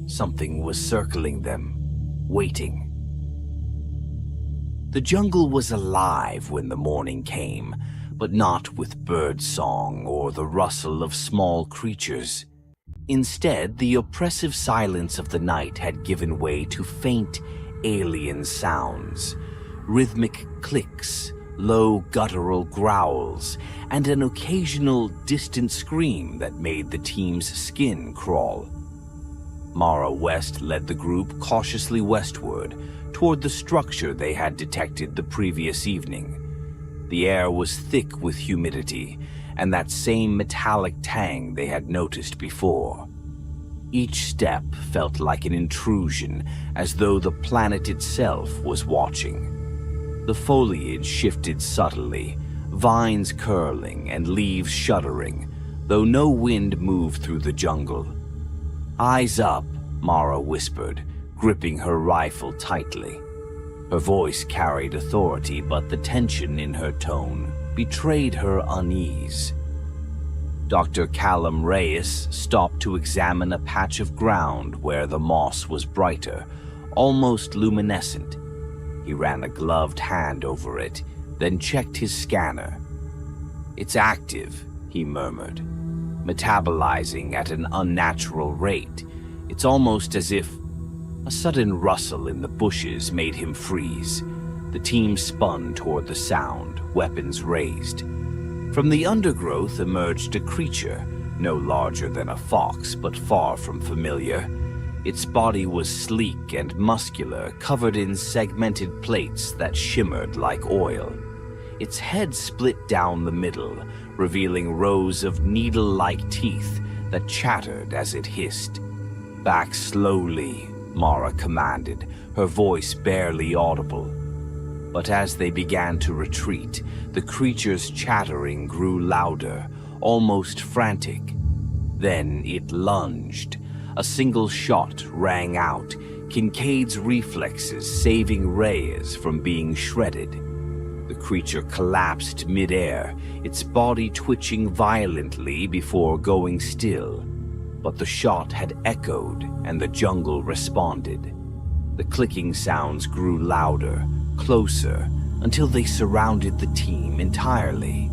Something was circling them, waiting. The jungle was alive when the morning came, but not with bird song or the rustle of small creatures. Instead, the oppressive silence of the night had given way to faint, alien sounds, rhythmic clicks, low guttural growls, and an occasional distant scream that made the team's skin crawl. Mara West led the group cautiously westward, toward the structure they had detected the previous evening. The air was thick with humidity, and that same metallic tang they had noticed before. Each step felt like an intrusion, as though the planet itself was watching. The foliage shifted subtly, vines curling and leaves shuddering, though no wind moved through the jungle. "Eyes up," Mara whispered, gripping her rifle tightly. Her voice carried authority, but the tension in her tone betrayed her unease. Dr. Callum Reyes stopped to examine a patch of ground where the moss was brighter, almost luminescent. He ran a gloved hand over it, then checked his scanner. "It's active," he murmured, "metabolizing at an unnatural rate. It's almost as if..." A sudden rustle in the bushes made him freeze. The team spun toward the sound, weapons raised. From the undergrowth emerged a creature, no larger than a fox, but far from familiar. Its body was sleek and muscular, covered in segmented plates that shimmered like oil. its head split down the middle, revealing rows of needle-like teeth that chattered as it hissed. "Back slowly," Mara commanded, her voice barely audible. But as they began to retreat, the creature's chattering grew louder, almost frantic. Then it lunged. A single shot rang out, Kincaid's reflexes saving Reyes from being shredded. The creature collapsed mid-air, its body twitching violently before going still. But the shot had echoed, and the jungle responded. The clicking sounds grew louder, closer, until they surrounded the team entirely.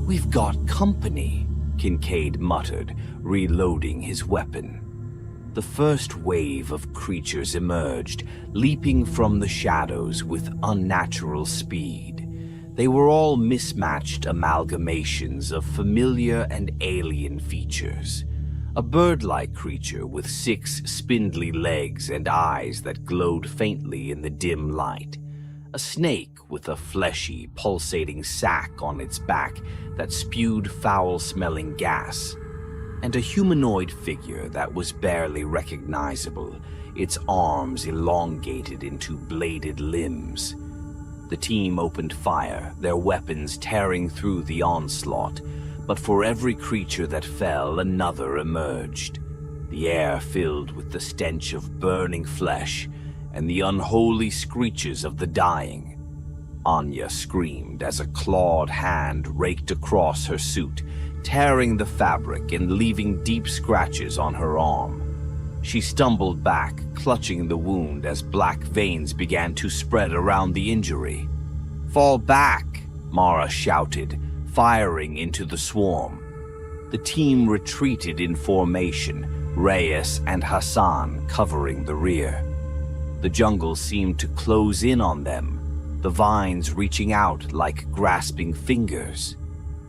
"We've got company," Kincaid muttered, reloading his weapon. The first wave of creatures emerged, leaping from the shadows with unnatural speed. They were all mismatched amalgamations of familiar and alien features. A bird-like creature with 6 spindly legs and eyes that glowed faintly in the dim light. A snake with a fleshy, pulsating sac on its back that spewed foul-smelling gas. And a humanoid figure that was barely recognizable, its arms elongated into bladed limbs. The team opened fire, their weapons tearing through the onslaught, but for every creature that fell, another emerged. The air filled with the stench of burning flesh and the unholy screeches of the dying. Anya screamed as a clawed hand raked across her suit, tearing the fabric and leaving deep scratches on her arm. She stumbled back, clutching the wound as black veins began to spread around the injury. "Fall back!" Mara shouted, firing into the swarm. The team retreated in formation, Reyes and Hassan covering the rear. The jungle seemed to close in on them, the vines reaching out like grasping fingers.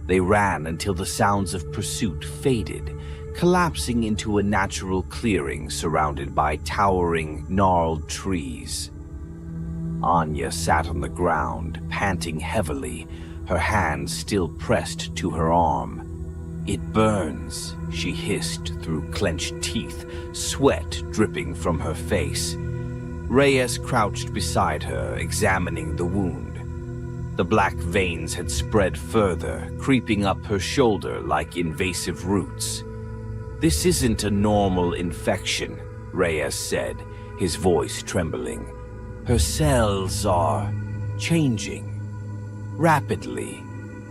They ran until the sounds of pursuit faded, collapsing into a natural clearing surrounded by towering, gnarled trees. Anya sat on the ground, panting heavily, her hand still pressed to her arm. "It burns," she hissed through clenched teeth, sweat dripping from her face. Reyes crouched beside her, examining the wound. The black veins had spread further, creeping up her shoulder like invasive roots. "This isn't a normal infection," Reyes said, his voice trembling. "Her cells are changing." Rapidly,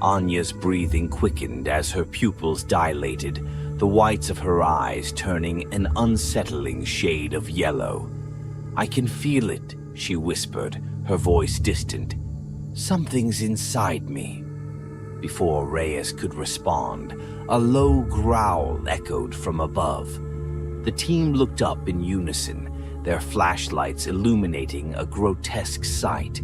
Anya's breathing quickened as her pupils dilated, the whites of her eyes turning an unsettling shade of yellow. "I can feel it," she whispered, her voice distant. "Something's inside me." Before Reyes could respond, a low growl echoed from above. The team looked up in unison, their flashlights illuminating a grotesque sight.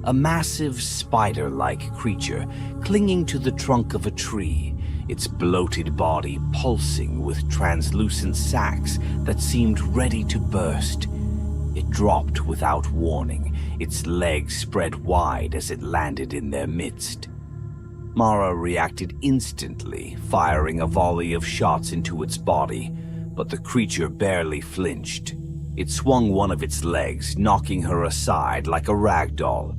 A massive spider-like creature clinging to the trunk of a tree, its bloated body pulsing with translucent sacs that seemed ready to burst. It dropped without warning, its legs spread wide as it landed in their midst. Mara reacted instantly, firing a volley of shots into its body, but the creature barely flinched. It swung one of its legs, knocking her aside like a rag doll.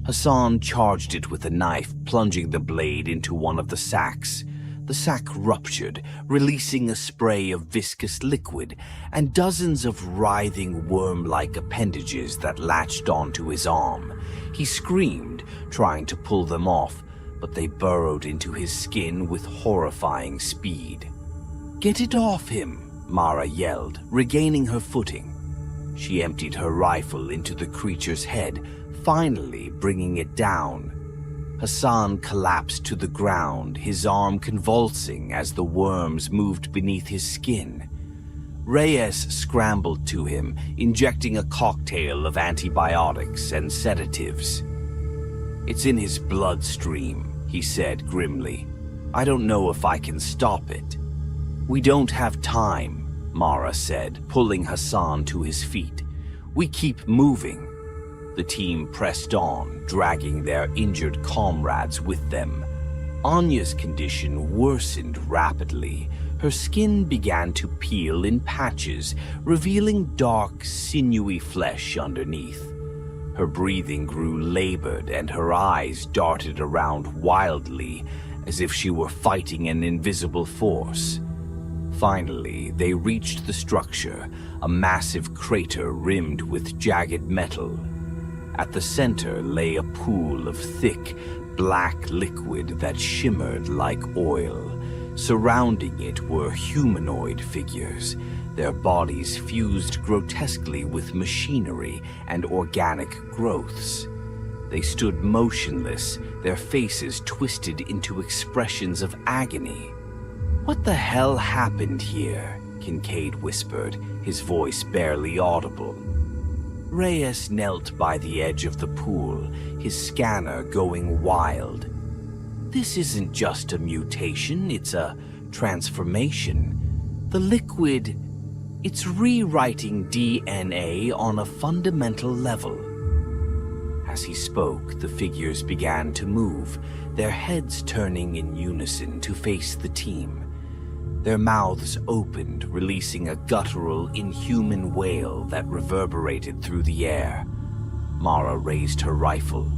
Hassan charged it with a knife, plunging the blade into one of the sacs. The sac ruptured, releasing a spray of viscous liquid and dozens of writhing worm-like appendages that latched onto his arm. He screamed, trying to pull them off, but they burrowed into his skin with horrifying speed. "Get it off him!" Mara yelled, regaining her footing. She emptied her rifle into the creature's head, finally bringing it down. Hassan collapsed to the ground, his arm convulsing as the worms moved beneath his skin. Reyes scrambled to him, injecting a cocktail of antibiotics and sedatives. "It's in his bloodstream," he said grimly. "I don't know if I can stop it." "We don't have time," Mara said, pulling Hassan to his feet. "We keep moving." The team pressed on, dragging their injured comrades with them. Anya's condition worsened rapidly. Her skin began to peel in patches, revealing dark, sinewy flesh underneath. Her breathing grew labored and her eyes darted around wildly, as if she were fighting an invisible force. Finally, they reached the structure, a massive crater rimmed with jagged metal. At the center lay a pool of thick, black liquid that shimmered like oil. Surrounding it were humanoid figures, their bodies fused grotesquely with machinery and organic growths. They stood motionless, their faces twisted into expressions of agony. "What the hell happened here?" Kincaid whispered, his voice barely audible. Reyes knelt by the edge of the pool, his scanner going wild. "This isn't just a mutation, it's a transformation. The liquid, it's rewriting DNA on a fundamental level." As he spoke, the figures began to move, their heads turning in unison to face the team. Their mouths opened, releasing a guttural, inhuman wail that reverberated through the air. Mara raised her rifle.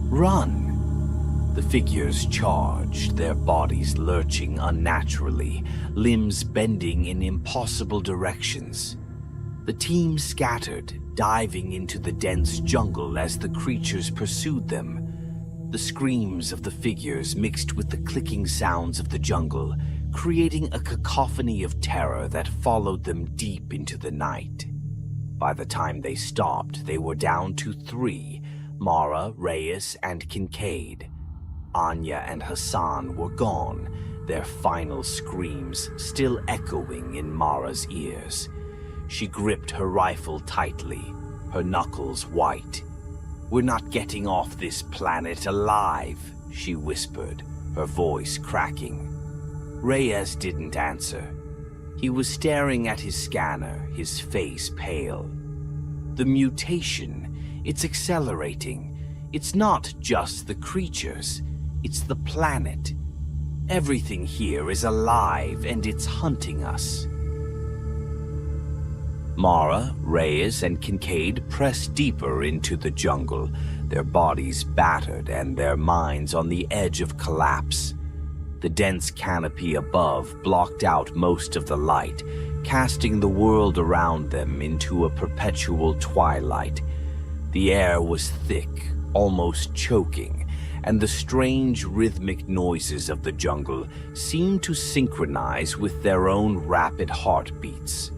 "Run!" The figures charged, their bodies lurching unnaturally, limbs bending in impossible directions. The team scattered, diving into the dense jungle as the creatures pursued them. The screams of the figures mixed with the clicking sounds of the jungle, creating a cacophony of terror that followed them deep into the night. By the time they stopped, they were down to 3, Mara, Reyes, and Kincaid. Anya and Hassan were gone, their final screams still echoing in Mara's ears. She gripped her rifle tightly, her knuckles white. "We're not getting off this planet alive," she whispered, her voice cracking. Reyes didn't answer. He was staring at his scanner, his face pale. "The mutation, it's accelerating. It's not just the creatures, it's the planet. Everything here is alive and it's hunting us." Mara, Reyes, and Kincaid pressed deeper into the jungle, their bodies battered and their minds on the edge of collapse. The dense canopy above blocked out most of the light, casting the world around them into a perpetual twilight. The air was thick, almost choking, and the strange rhythmic noises of the jungle seemed to synchronize with their own rapid heartbeats.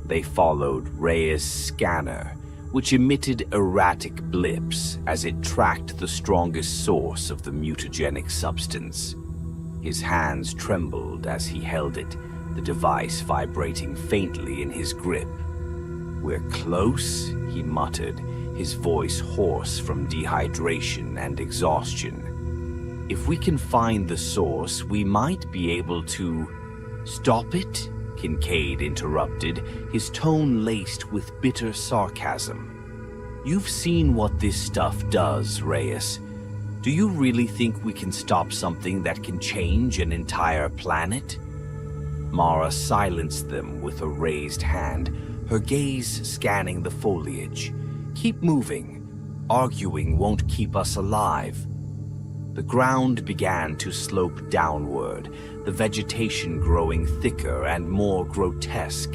They followed Reyes' scanner, which emitted erratic blips as it tracked the strongest source of the mutagenic substance. His hands trembled as he held it, the device vibrating faintly in his grip. "We're close," he muttered, his voice hoarse from dehydration and exhaustion. "If we can find the source, we might be able to—" "Stop it?" Kincaid interrupted, his tone laced with bitter sarcasm. "You've seen what this stuff does, Reyes. Do you really think we can stop something that can change an entire planet?" Mara silenced them with a raised hand, her gaze scanning the foliage. "Keep moving. Arguing won't keep us alive." The ground began to slope downward, the vegetation growing thicker and more grotesque.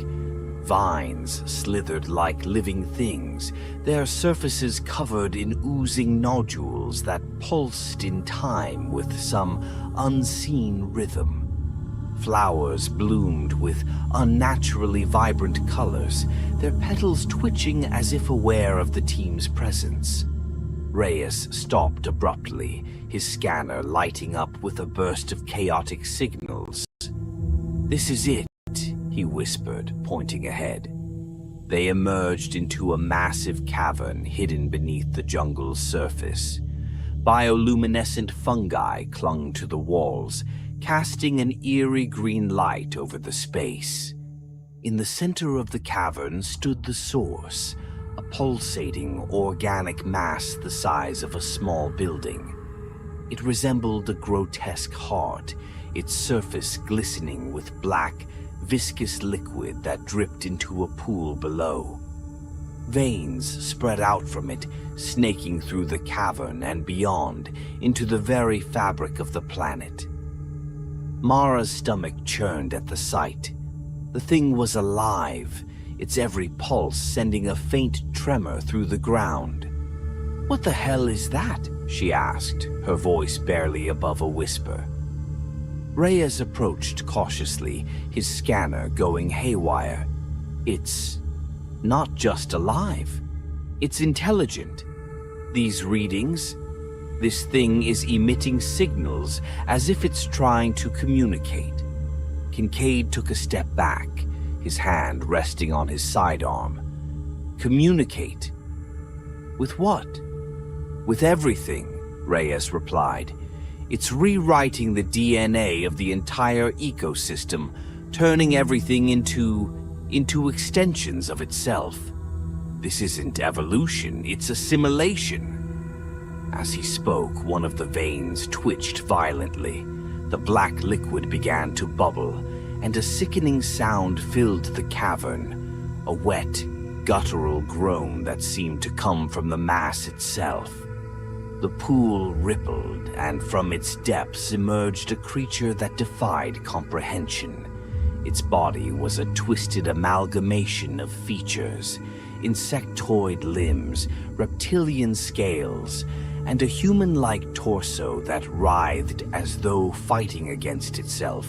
Vines slithered like living things, their surfaces covered in oozing nodules that pulsed in time with some unseen rhythm. Flowers bloomed with unnaturally vibrant colors, their petals twitching as if aware of the team's presence. Reyes stopped abruptly, his scanner lighting up with a burst of chaotic signals. "This is it," he whispered, pointing ahead. They emerged into a massive cavern hidden beneath the jungle's surface. Bioluminescent fungi clung to the walls, casting an eerie green light over the space. In the center of the cavern stood the source, a pulsating, organic mass the size of a small building. It resembled a grotesque heart, its surface glistening with black, viscous liquid that dripped into a pool below. Veins spread out from it, snaking through the cavern and beyond into the very fabric of the planet. Mara's stomach churned at the sight. The thing was alive, its every pulse sending a faint tremor through the ground. "What the hell is that?" she asked, her voice barely above a whisper. Reyes approached cautiously, his scanner going haywire. "It's not just alive. It's intelligent. These readings, this thing is emitting signals as if it's trying to communicate." Kincaid took a step back, his hand resting on his sidearm. "Communicate? With what?" "With everything," Reyes replied. "It's rewriting the DNA of the entire ecosystem, turning everything into extensions of itself. This isn't evolution, it's assimilation." As he spoke, one of the veins twitched violently. The black liquid began to bubble, and a sickening sound filled the cavern, a wet, guttural groan that seemed to come from the mass itself. The pool rippled, and from its depths emerged a creature that defied comprehension. Its body was a twisted amalgamation of features, insectoid limbs, reptilian scales, and a human-like torso that writhed as though fighting against itself.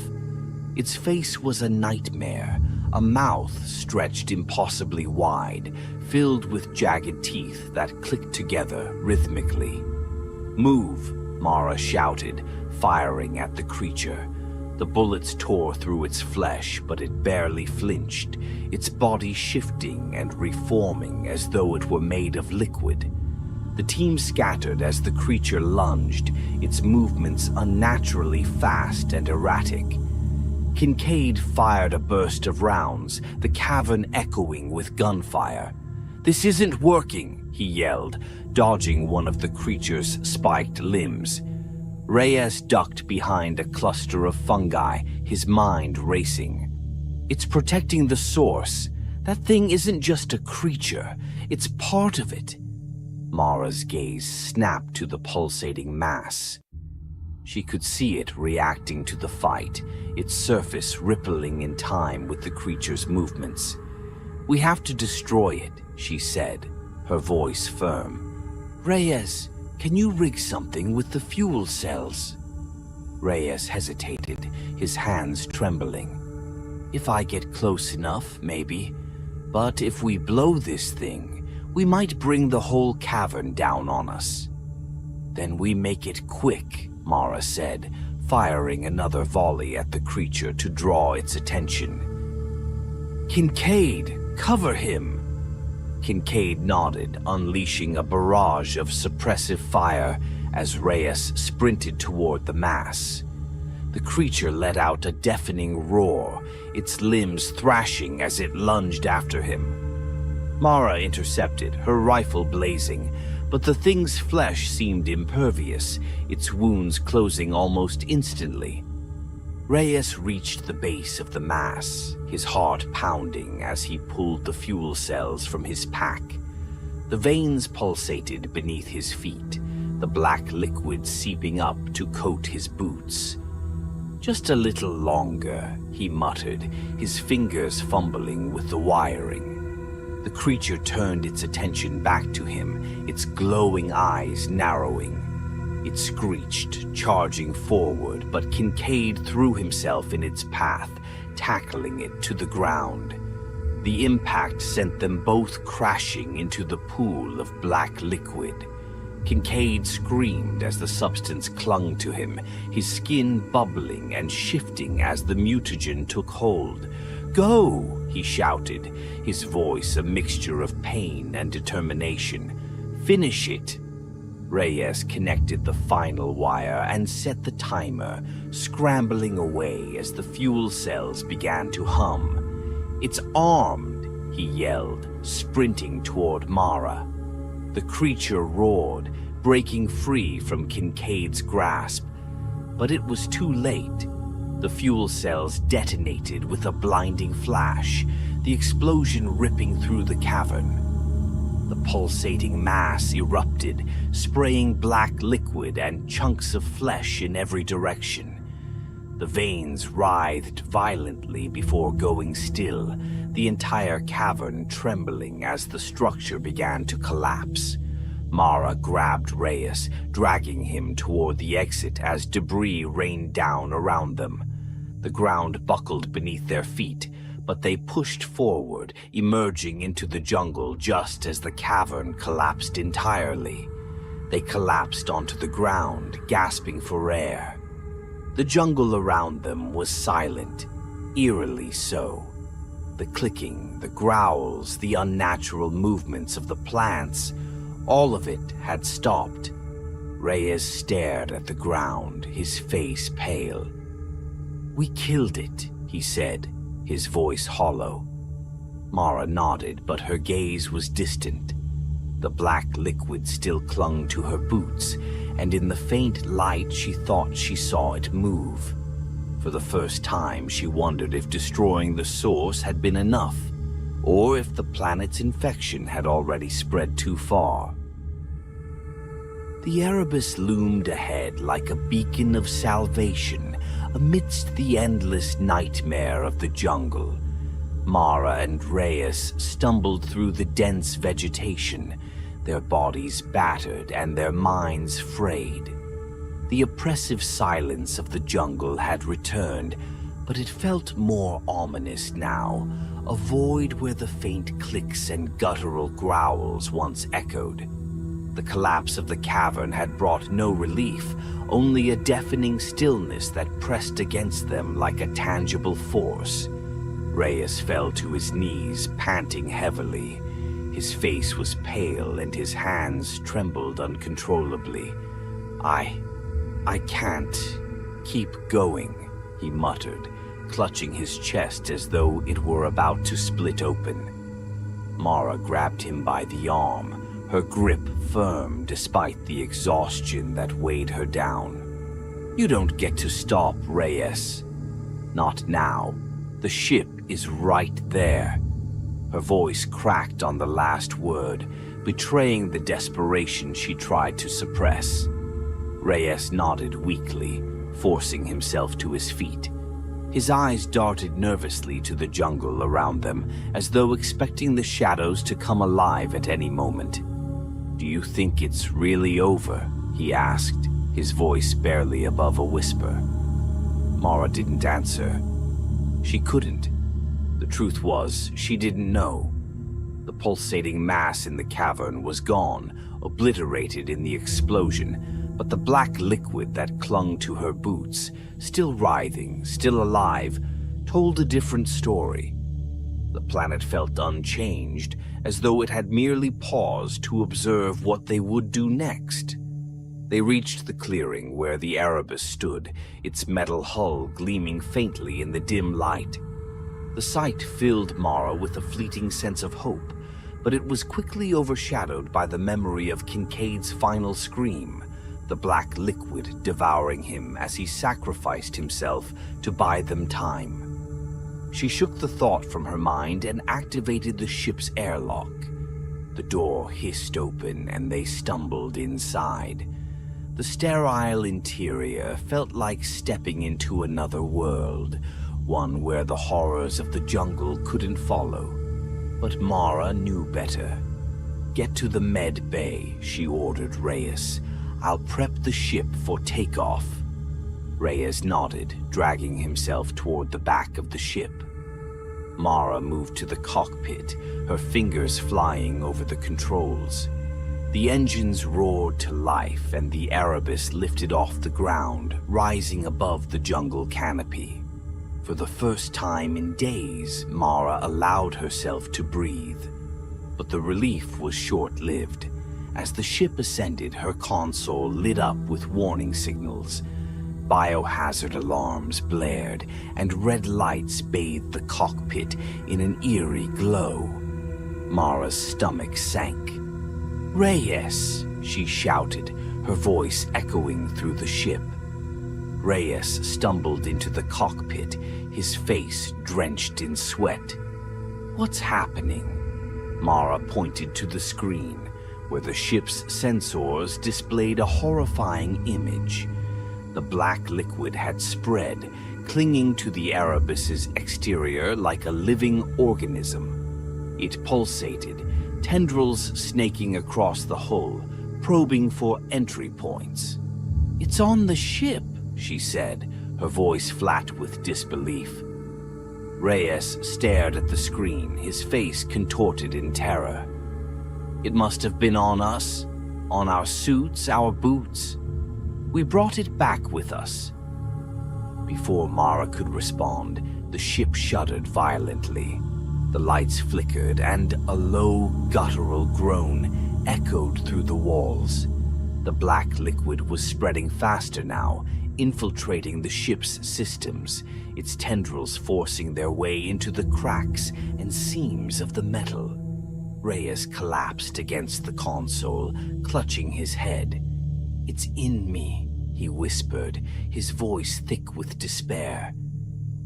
Its face was a nightmare, a mouth stretched impossibly wide, filled with jagged teeth that clicked together rhythmically. "Move," Mara shouted, firing at the creature. The bullets tore through its flesh, but it barely flinched, its body shifting and reforming as though it were made of liquid. The team scattered as the creature lunged, its movements unnaturally fast and erratic. Kincaid fired a burst of rounds, the cavern echoing with gunfire. "This isn't working," he yelled, dodging one of the creature's spiked limbs. Reyes ducked behind a cluster of fungi, his mind racing. "It's protecting the source. That thing isn't just a creature, it's part of it." Mara's gaze snapped to the pulsating mass. She could see it reacting to the fight, its surface rippling in time with the creature's movements. "We have to destroy it," she said, her voice firm. "Reyes, can you rig something with the fuel cells?" Reyes hesitated, his hands trembling. "If I get close enough, maybe. But if we blow this thing, we might bring the whole cavern down on us." "Then we make it quick," Mara said, firing another volley at the creature to draw its attention. "Kincaid, cover him!" Kincaid nodded, unleashing a barrage of suppressive fire as Reyes sprinted toward the mass. The creature let out a deafening roar, its limbs thrashing as it lunged after him. Mara intercepted, her rifle blazing, but the thing's flesh seemed impervious, its wounds closing almost instantly. Reyes reached the base of the mass, his heart pounding as he pulled the fuel cells from his pack. The veins pulsated beneath his feet, the black liquid seeping up to coat his boots. "Just a little longer," he muttered, his fingers fumbling with the wiring. The creature turned its attention back to him, its glowing eyes narrowing. It screeched, charging forward, but Kincaid threw himself in its path, tackling it to the ground. The impact sent them both crashing into the pool of black liquid. Kincaid screamed as the substance clung to him, his skin bubbling and shifting as the mutagen took hold. "Go!" he shouted, his voice a mixture of pain and determination. "Finish it!" Reyes connected the final wire and set the timer, scrambling away as the fuel cells began to hum. "It's armed," he yelled, sprinting toward Mara. The creature roared, breaking free from Kincaid's grasp. But it was too late. The fuel cells detonated with a blinding flash, the explosion ripping through the cavern. The pulsating mass erupted, spraying black liquid and chunks of flesh in every direction. The veins writhed violently before going still, the entire cavern trembling as the structure began to collapse. Mara grabbed Reyes, dragging him toward the exit as debris rained down around them. The ground buckled beneath their feet, but they pushed forward, emerging into the jungle just as the cavern collapsed entirely. They collapsed onto the ground, gasping for air. The jungle around them was silent, eerily so. The clicking, the growls, the unnatural movements of the plants, all of it had stopped. Reyes stared at the ground, his face pale. "We killed it," he said, his voice hollow. Mara nodded, but her gaze was distant. The black liquid still clung to her boots, and in the faint light she thought she saw it move. For the first time, she wondered if destroying the source had been enough, or if the planet's infection had already spread too far. The Erebus loomed ahead like a beacon of salvation amidst the endless nightmare of the jungle. Mara and Reyes stumbled through the dense vegetation, their bodies battered and their minds frayed. The oppressive silence of the jungle had returned, but it felt more ominous now, a void where the faint clicks and guttural growls once echoed. The collapse of the cavern had brought no relief, only a deafening stillness that pressed against them like a tangible force. Reyes fell to his knees, panting heavily. His face was pale and his hands trembled uncontrollably. I can't keep going," he muttered, clutching his chest as though it were about to split open. Mara grabbed him by the arm, her grip firm despite the exhaustion that weighed her down. "You don't get to stop, Reyes. Not now. The ship is right there." Her voice cracked on the last word, betraying the desperation she tried to suppress. Reyes nodded weakly, forcing himself to his feet. His eyes darted nervously to the jungle around them, as though expecting the shadows to come alive at any moment. "Do you think it's really over?" he asked, his voice barely above a whisper. Mara didn't answer. She couldn't. The truth was, she didn't know. The pulsating mass in the cavern was gone, obliterated in the explosion, but the black liquid that clung to her boots, still writhing, still alive, told a different story. The planet felt unchanged, as though it had merely paused to observe what they would do next. They reached the clearing where the Erebus stood, its metal hull gleaming faintly in the dim light. The sight filled Mara with a fleeting sense of hope, but it was quickly overshadowed by the memory of Kincaid's final scream, the black liquid devouring him as he sacrificed himself to buy them time. She shook the thought from her mind and activated the ship's airlock. The door hissed open and they stumbled inside. The sterile interior felt like stepping into another world, one where the horrors of the jungle couldn't follow. But Mara knew better. "Get to the med bay," she ordered Reyes. "I'll prep the ship for takeoff." Reyes nodded, dragging himself toward the back of the ship. Mara moved to the cockpit, her fingers flying over the controls. The engines roared to life and the Erebus lifted off the ground, rising above the jungle canopy. For the first time in days, Mara allowed herself to breathe. But the relief was short-lived. As the ship ascended, her console lit up with warning signals. Biohazard alarms blared, and red lights bathed the cockpit in an eerie glow. Mara's stomach sank. "Reyes!" she shouted, her voice echoing through the ship. Reyes stumbled into the cockpit, his face drenched in sweat. "What's happening?" Mara pointed to the screen, where the ship's sensors displayed a horrifying image. The black liquid had spread, clinging to the Erebus's exterior like a living organism. It pulsated, tendrils snaking across the hull, probing for entry points. "It's on the ship," she said, her voice flat with disbelief. Reyes stared at the screen, his face contorted in terror. "It must have been on us, on our suits, our boots. We brought it back with us." Before Mara could respond, the ship shuddered violently. The lights flickered, and a low, guttural groan echoed through the walls. The black liquid was spreading faster now, infiltrating the ship's systems, its tendrils forcing their way into the cracks and seams of the metal. Reyes collapsed against the console, clutching his head. "It's in me," he whispered, his voice thick with despair.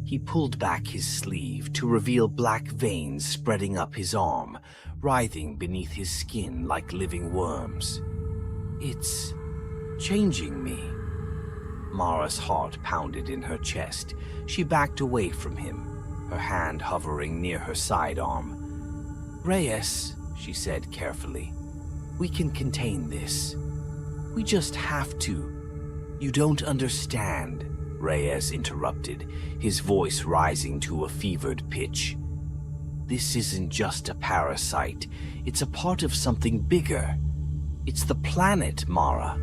He pulled back his sleeve to reveal black veins spreading up his arm, writhing beneath his skin like living worms. "It's changing me." Mara's heart pounded in her chest. She backed away from him, her hand hovering near her sidearm. "Reyes," she said carefully, "we can contain this. We just have to." "You don't understand," Reyes interrupted, his voice rising to a fevered pitch. "This isn't just a parasite. It's a part of something bigger. It's the planet, Mara.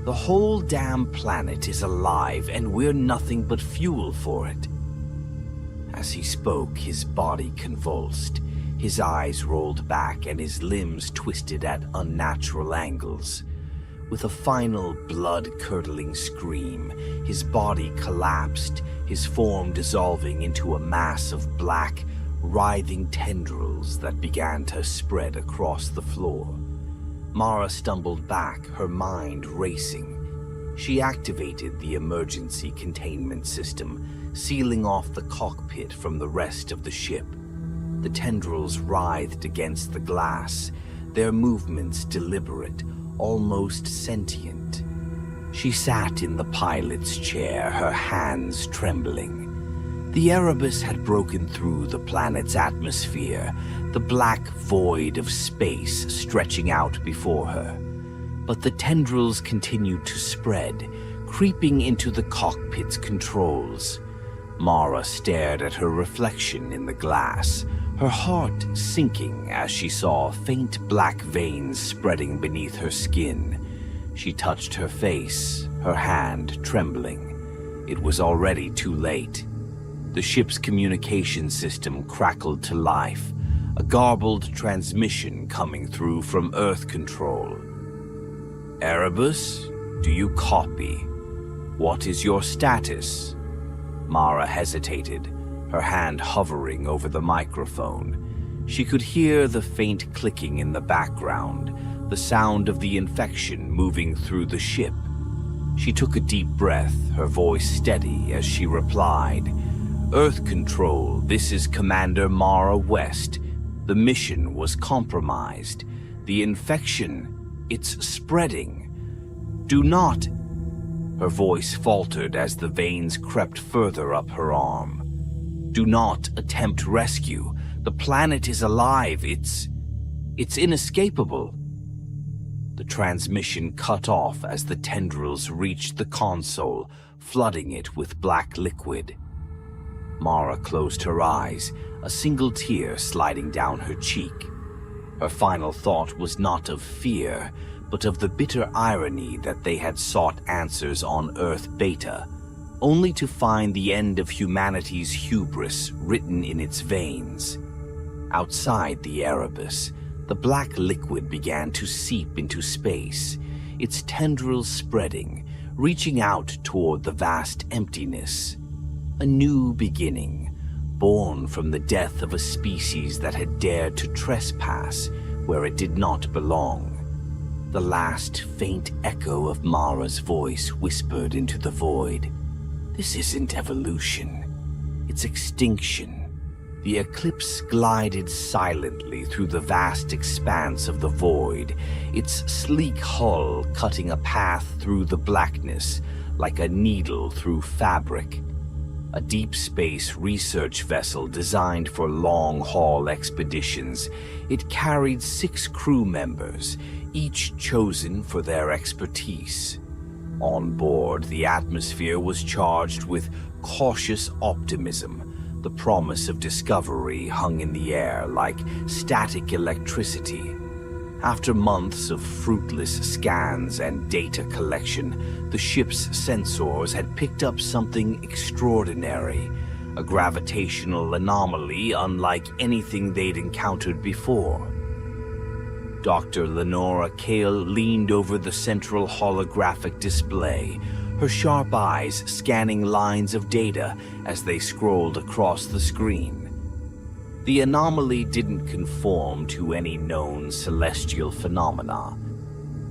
The whole damn planet is alive, and we're nothing but fuel for it." As he spoke, his body convulsed. His eyes rolled back and his limbs twisted at unnatural angles. With a final blood-curdling scream, his body collapsed, his form dissolving into a mass of black, writhing tendrils that began to spread across the floor. Mara stumbled back, her mind racing. She activated the emergency containment system, sealing off the cockpit from the rest of the ship. The tendrils writhed against the glass, their movements deliberate, almost sentient. She sat in the pilot's chair, her hands trembling. The Erebus had broken through the planet's atmosphere, the black void of space stretching out before her. But the tendrils continued to spread, creeping into the cockpit's controls. Mara stared at her reflection in the glass, her heart sinking as she saw faint black veins spreading beneath her skin. She touched her face, her hand trembling. It was already too late. The ship's communication system crackled to life, a garbled transmission coming through from Earth control. "Erebus, do you copy? What is your status?" Mara hesitated, her hand hovering over the microphone. She could hear the faint clicking in the background, the sound of the infection moving through the ship. She took a deep breath, her voice steady as she replied, "Earth Control, this is Commander Mara West. The mission was compromised. The infection, it's spreading. Do not..." Her voice faltered as the veins crept further up her arm. "Do not attempt rescue. The planet is alive. It's inescapable." The transmission cut off as the tendrils reached the console, flooding it with black liquid. Mara closed her eyes, a single tear sliding down her cheek. Her final thought was not of fear, but of the bitter irony that they had sought answers on Earth Beta, only to find the end of humanity's hubris written in its veins. Outside the Erebus, the black liquid began to seep into space, its tendrils spreading, reaching out toward the vast emptiness. A new beginning, born from the death of a species that had dared to trespass where it did not belong. The last faint echo of Mara's voice whispered into the void. This isn't evolution, it's extinction. The eclipse glided silently through the vast expanse of the void, its sleek hull cutting a path through the blackness like a needle through fabric. A deep space research vessel designed for long-haul expeditions, it carried 6 crew members, each chosen for their expertise. On board, the atmosphere was charged with cautious optimism. The promise of discovery hung in the air like static electricity. After months of fruitless scans and data collection, the ship's sensors had picked up something extraordinary, a gravitational anomaly unlike anything they'd encountered before. Dr. Lenora Kale leaned over the central holographic display, her sharp eyes scanning lines of data as they scrolled across the screen. The anomaly didn't conform to any known celestial phenomena.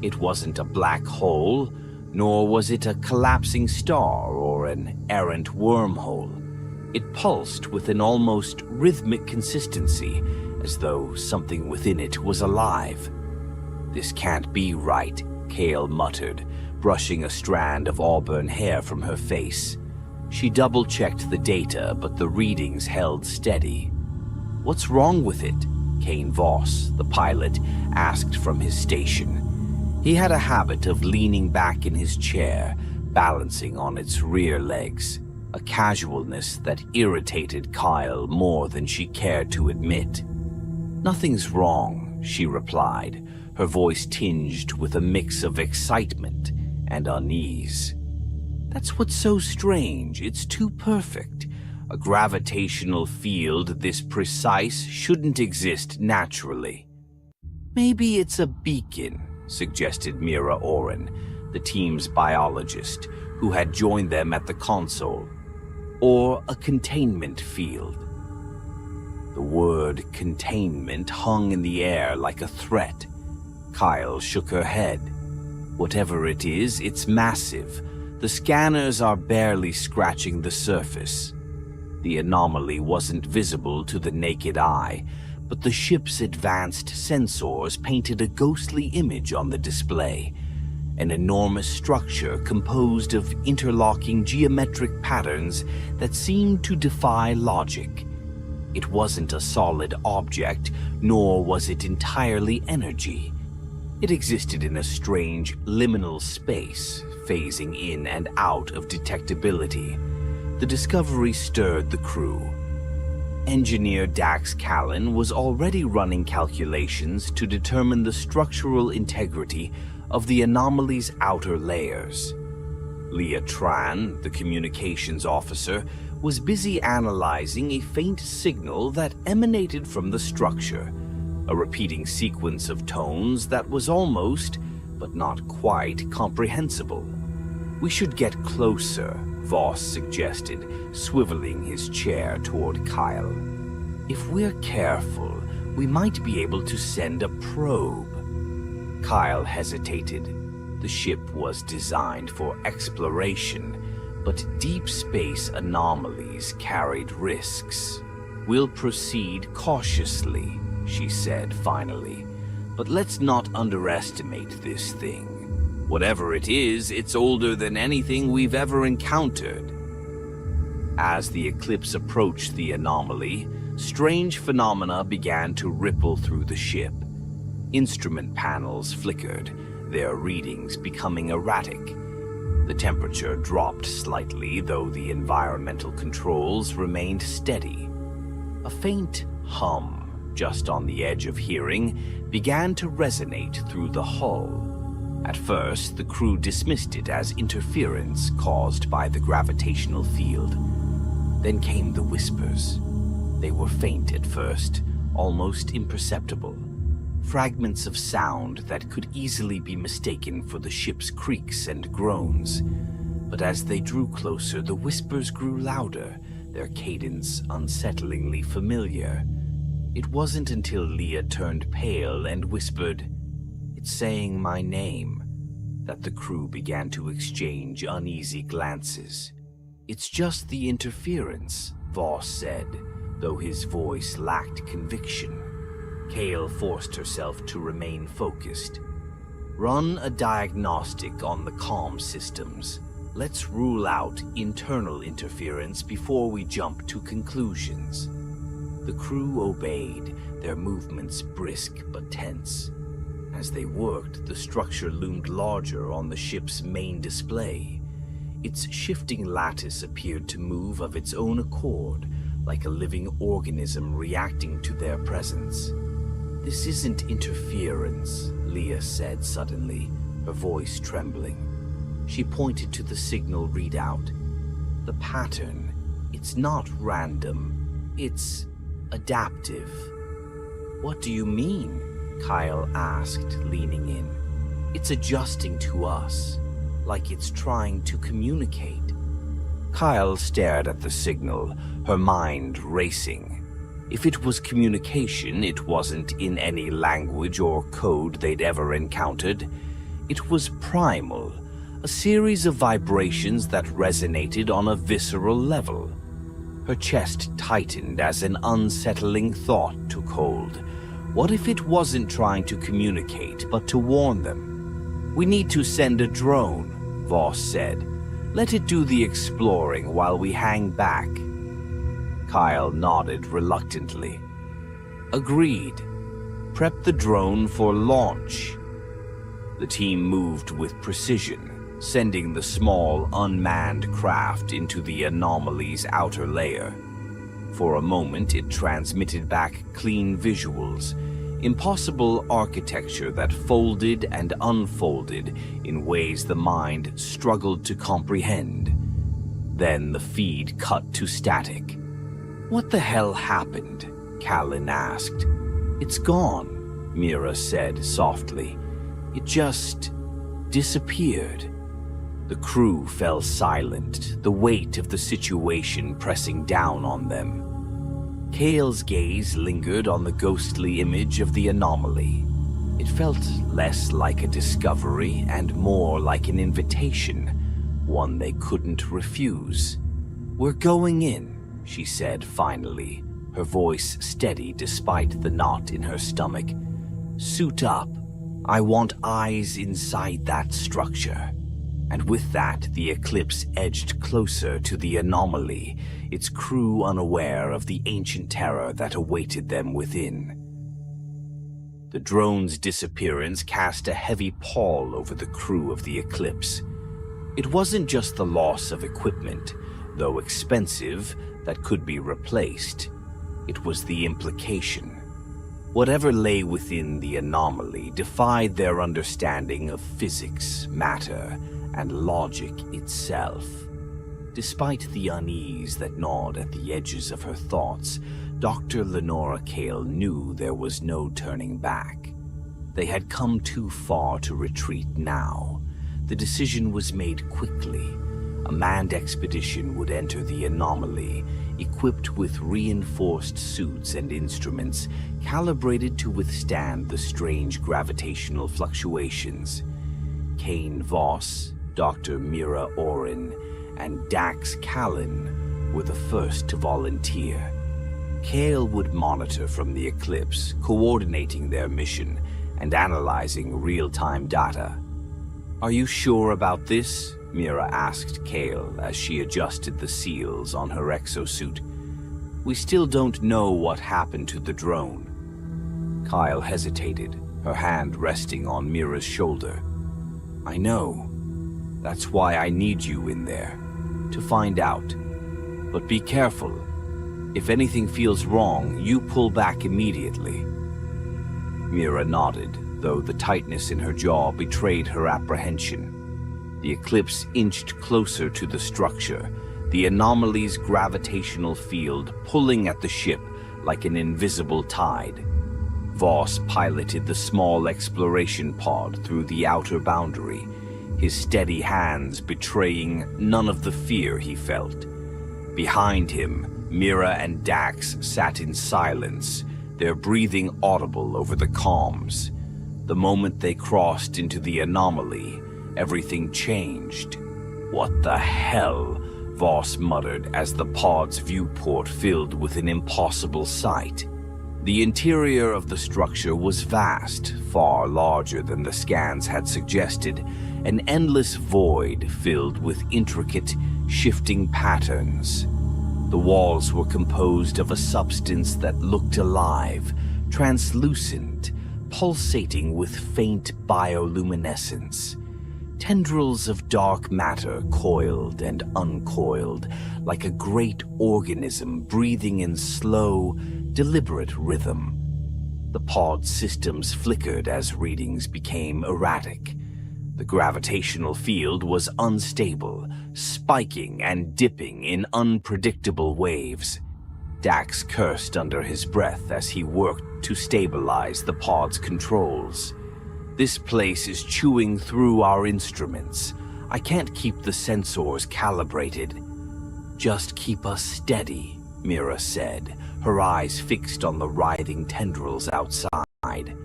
It wasn't a black hole, nor was it a collapsing star or an errant wormhole. It pulsed with an almost rhythmic consistency, as though something within it was alive. "This can't be right," Kale muttered, brushing a strand of auburn hair from her face. She double-checked the data, but the readings held steady. "What's wrong with it?" Kane Voss, the pilot, asked from his station. He had a habit of leaning back in his chair, balancing on its rear legs, a casualness that irritated Kyle more than she cared to admit. "Nothing's wrong," she replied, her voice tinged with a mix of excitement and unease. "That's what's so strange. It's too perfect. A gravitational field this precise shouldn't exist naturally." "Maybe it's a beacon," suggested Mira Oren, the team's biologist, who had joined them at the console. "Or a containment field." The word containment hung in the air like a threat. Kyle shook her head. "Whatever it is, it's massive. The scanners are barely scratching the surface." The anomaly wasn't visible to the naked eye, but the ship's advanced sensors painted a ghostly image on the display. An enormous structure composed of interlocking geometric patterns that seemed to defy logic. It wasn't a solid object, nor was it entirely energy. It existed in a strange liminal space, phasing in and out of detectability. The discovery stirred the crew. Engineer Dax Callan was already running calculations to determine the structural integrity of the anomaly's outer layers. Leah Tran, the communications officer, was busy analyzing a faint signal that emanated from the structure, a repeating sequence of tones that was almost, but not quite, comprehensible. "We should get closer," Voss suggested, swiveling his chair toward Kyle. "If we're careful, we might be able to send a probe." Kyle hesitated. The ship was designed for exploration, but deep space anomalies carried risks. "We'll proceed cautiously," she said finally, "but let's not underestimate this thing. Whatever it is, it's older than anything we've ever encountered." As the eclipse approached the anomaly, strange phenomena began to ripple through the ship. Instrument panels flickered, their readings becoming erratic. The temperature dropped slightly, though the environmental controls remained steady. A faint hum, just on the edge of hearing, began to resonate through the hull. At first, the crew dismissed it as interference caused by the gravitational field. Then came the whispers. They were faint at first, almost imperceptible. Fragments of sound that could easily be mistaken for the ship's creaks and groans. But as they drew closer, the whispers grew louder, their cadence unsettlingly familiar. It wasn't until Leah turned pale and whispered, "It's saying my name," that the crew began to exchange uneasy glances. "It's just the interference," Voss said, though his voice lacked conviction. Kale forced herself to remain focused. "Run a diagnostic on the comm systems. Let's rule out internal interference before we jump to conclusions." The crew obeyed, their movements brisk but tense. As they worked, the structure loomed larger on the ship's main display. Its shifting lattice appeared to move of its own accord, like a living organism reacting to their presence. "This isn't interference," Leah said suddenly, her voice trembling. She pointed to the signal readout. "The pattern, it's not random, it's adaptive." "What do you mean?" Kyle asked, leaning in. "It's adjusting to us, like it's trying to communicate." Kyle stared at the signal, her mind racing. If it was communication, it wasn't in any language or code they'd ever encountered. It was primal, a series of vibrations that resonated on a visceral level. Her chest tightened as an unsettling thought took hold. What if it wasn't trying to communicate, but to warn them? "We need to send a drone," Voss said. "Let it do the exploring while we hang back." Kyle nodded reluctantly. "Agreed. Prep the drone for launch." The team moved with precision, sending the small, unmanned craft into the anomaly's outer layer. For a moment, it transmitted back clean visuals, impossible architecture that folded and unfolded in ways the mind struggled to comprehend. Then the feed cut to static. "What the hell happened?" Callan asked. "It's gone," Mira said softly. "It just disappeared." The crew fell silent, the weight of the situation pressing down on them. Kale's gaze lingered on the ghostly image of the anomaly. It felt less like a discovery and more like an invitation, one they couldn't refuse. "We're going in," she said finally, her voice steady despite the knot in her stomach. "Suit up. I want eyes inside that structure." And with that, the Eclipse edged closer to the anomaly, its crew unaware of the ancient terror that awaited them within. The drone's disappearance cast a heavy pall over the crew of the Eclipse. It wasn't just the loss of equipment, though expensive, that could be replaced. It was the implication. Whatever lay within the anomaly defied their understanding of physics, matter, and logic itself. Despite the unease that gnawed at the edges of her thoughts, Dr. Lenora Kale knew there was no turning back. They had come too far to retreat now. The decision was made quickly. A manned expedition would enter the anomaly, equipped with reinforced suits and instruments calibrated to withstand the strange gravitational fluctuations. Kane Voss, Dr. Mira Oren, and Dax Callan were the first to volunteer. Kale would monitor from the Eclipse, coordinating their mission and analyzing real-time data. "Are you sure about this?" Mira asked Kale as she adjusted the seals on her exosuit. "We still don't know what happened to the drone." Kyle hesitated, her hand resting on Mira's shoulder. "I know. That's why I need you in there, to find out. But be careful. If anything feels wrong, you pull back immediately." Mira nodded, though the tightness in her jaw betrayed her apprehension. The Eclipse inched closer to the structure, the anomaly's gravitational field pulling at the ship like an invisible tide. Voss piloted the small exploration pod through the outer boundary, his steady hands betraying none of the fear he felt. Behind him, Mira and Dax sat in silence, their breathing audible over the comms. The moment they crossed into the anomaly, everything changed. "What the hell?" Voss muttered as the pod's viewport filled with an impossible sight. The interior of the structure was vast, far larger than the scans had suggested, an endless void filled with intricate, shifting patterns. The walls were composed of a substance that looked alive, translucent, pulsating with faint bioluminescence. Tendrils of dark matter coiled and uncoiled, like a great organism breathing in slow, deliberate rhythm. The pod systems flickered as readings became erratic. The gravitational field was unstable, spiking and dipping in unpredictable waves. Dax cursed under his breath as he worked to stabilize the pod's controls. "This place is chewing through our instruments. I can't keep the sensors calibrated." "Just keep us steady," Mira said, her eyes fixed on the writhing tendrils outside.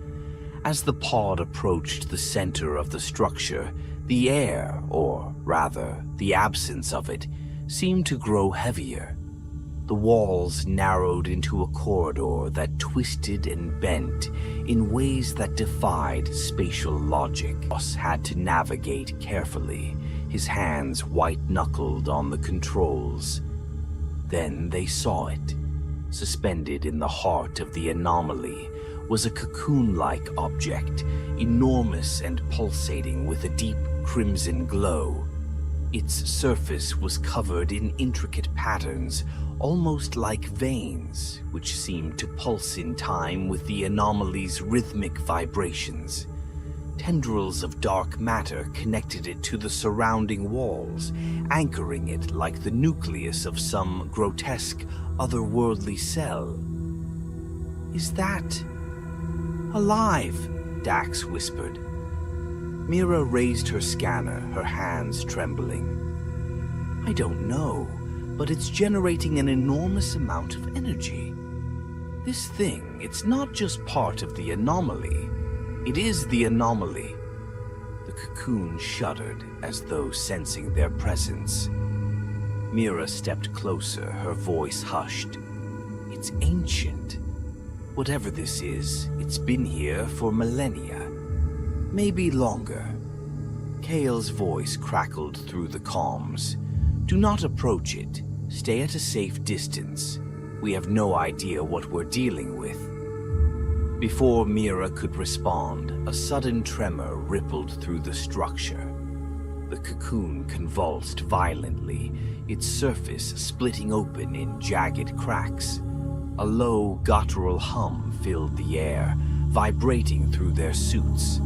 As the pod approached the center of the structure, the air, or rather, the absence of it, seemed to grow heavier. The walls narrowed into a corridor that twisted and bent in ways that defied spatial logic. Voss had to navigate carefully, his hands white-knuckled on the controls. Then they saw it. Suspended in the heart of the anomaly was a cocoon-like object, enormous and pulsating with a deep crimson glow. Its surface was covered in intricate patterns, almost like veins, which seemed to pulse in time with the anomaly's rhythmic vibrations. Tendrils of dark matter connected it to the surrounding walls, anchoring it like the nucleus of some grotesque, otherworldly cell. "Is that alive?" Dax whispered. Mira raised her scanner, her hands trembling. "I don't know, but it's generating an enormous amount of energy. This thing, it's not just part of the anomaly. It is the anomaly." The cocoon shuddered as though sensing their presence. Mira stepped closer, her voice hushed. "It's ancient. Whatever this is, it's been here for millennia. Maybe longer." Kale's voice crackled through the comms. "Do not approach it. Stay at a safe distance. We have no idea what we're dealing with." Before Mira could respond, a sudden tremor rippled through the structure. The cocoon convulsed violently, its surface splitting open in jagged cracks. A low, guttural hum filled the air, vibrating through their suits.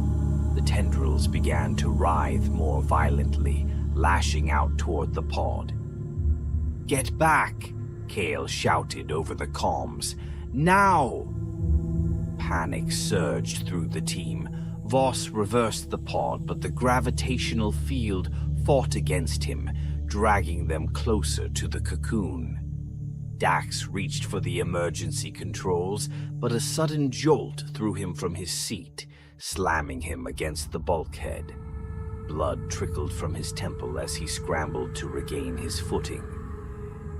The tendrils began to writhe more violently, lashing out toward the pod. "Get back!" Kale shouted over the comms. "Now!" Panic surged through the team. Voss reversed the pod, but the gravitational field fought against him, dragging them closer to the cocoon. Dax reached for the emergency controls, but a sudden jolt threw him from his seat, slamming him against the bulkhead. Blood trickled from his temple as he scrambled to regain his footing.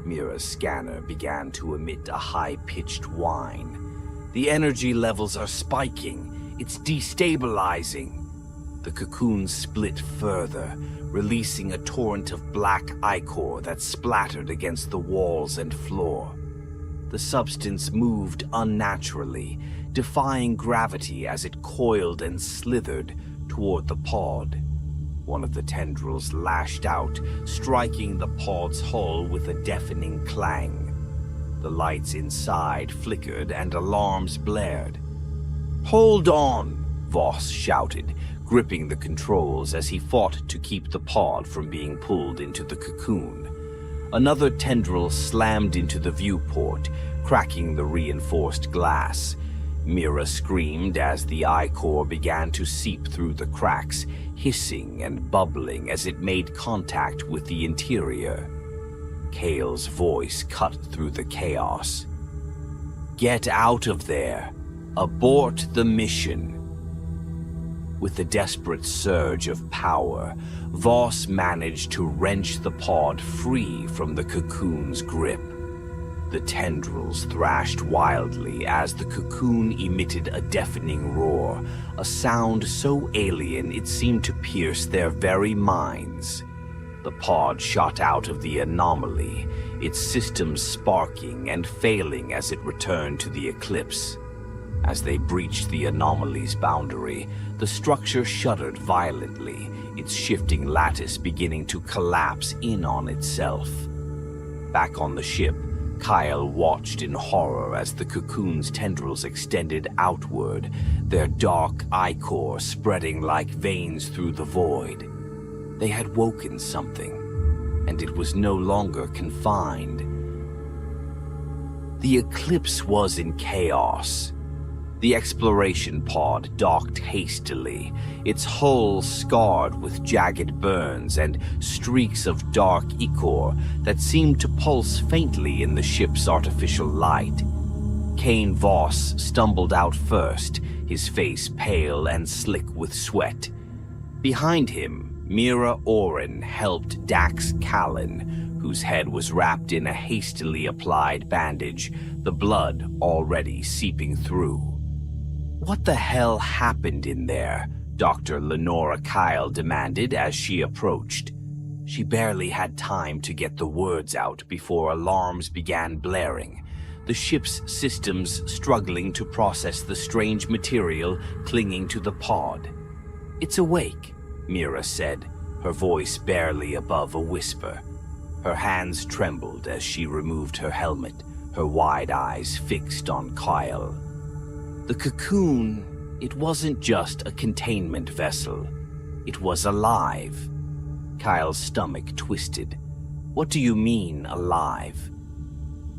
Mira's scanner began to emit a high-pitched whine. "The energy levels are spiking. It's destabilizing." The cocoon split further, releasing a torrent of black ichor that splattered against the walls and floor. The substance moved unnaturally, defying gravity as it coiled and slithered toward the pod. One of the tendrils lashed out, striking the pod's hull with a deafening clang. The lights inside flickered and alarms blared. "Hold on!" Voss shouted, gripping the controls as he fought to keep the pod from being pulled into the cocoon. Another tendril slammed into the viewport, cracking the reinforced glass. Mira screamed as the ichor began to seep through the cracks, hissing and bubbling as it made contact with the interior. Kale's voice cut through the chaos. "Get out of there! Abort the mission!" With a desperate surge of power, Voss managed to wrench the pod free from the cocoon's grip. The tendrils thrashed wildly as the cocoon emitted a deafening roar, a sound so alien it seemed to pierce their very minds. The pod shot out of the anomaly, its systems sparking and failing as it returned to the eclipse. As they breached the anomaly's boundary, the structure shuddered violently, its shifting lattice beginning to collapse in on itself. Back on the ship, Kyle watched in horror as the cocoon's tendrils extended outward, their dark ichor spreading like veins through the void. They had woken something, and it was no longer confined. The eclipse was in chaos. The exploration pod docked hastily, its hull scarred with jagged burns and streaks of dark ichor that seemed to pulse faintly in the ship's artificial light. Kane Voss stumbled out first, his face pale and slick with sweat. Behind him, Mira Oren helped Dax Callan, whose head was wrapped in a hastily applied bandage, the blood already seeping through. "What the hell happened in there?" Dr. Lenora Kyle demanded as she approached. She barely had time to get the words out before alarms began blaring, the ship's systems struggling to process the strange material clinging to the pod. "It's awake," Mira said, her voice barely above a whisper. Her hands trembled as she removed her helmet, her wide eyes fixed on Kyle. The cocoon, it wasn't just a containment vessel. It was alive. Kyle's stomach twisted. "What do you mean, alive?"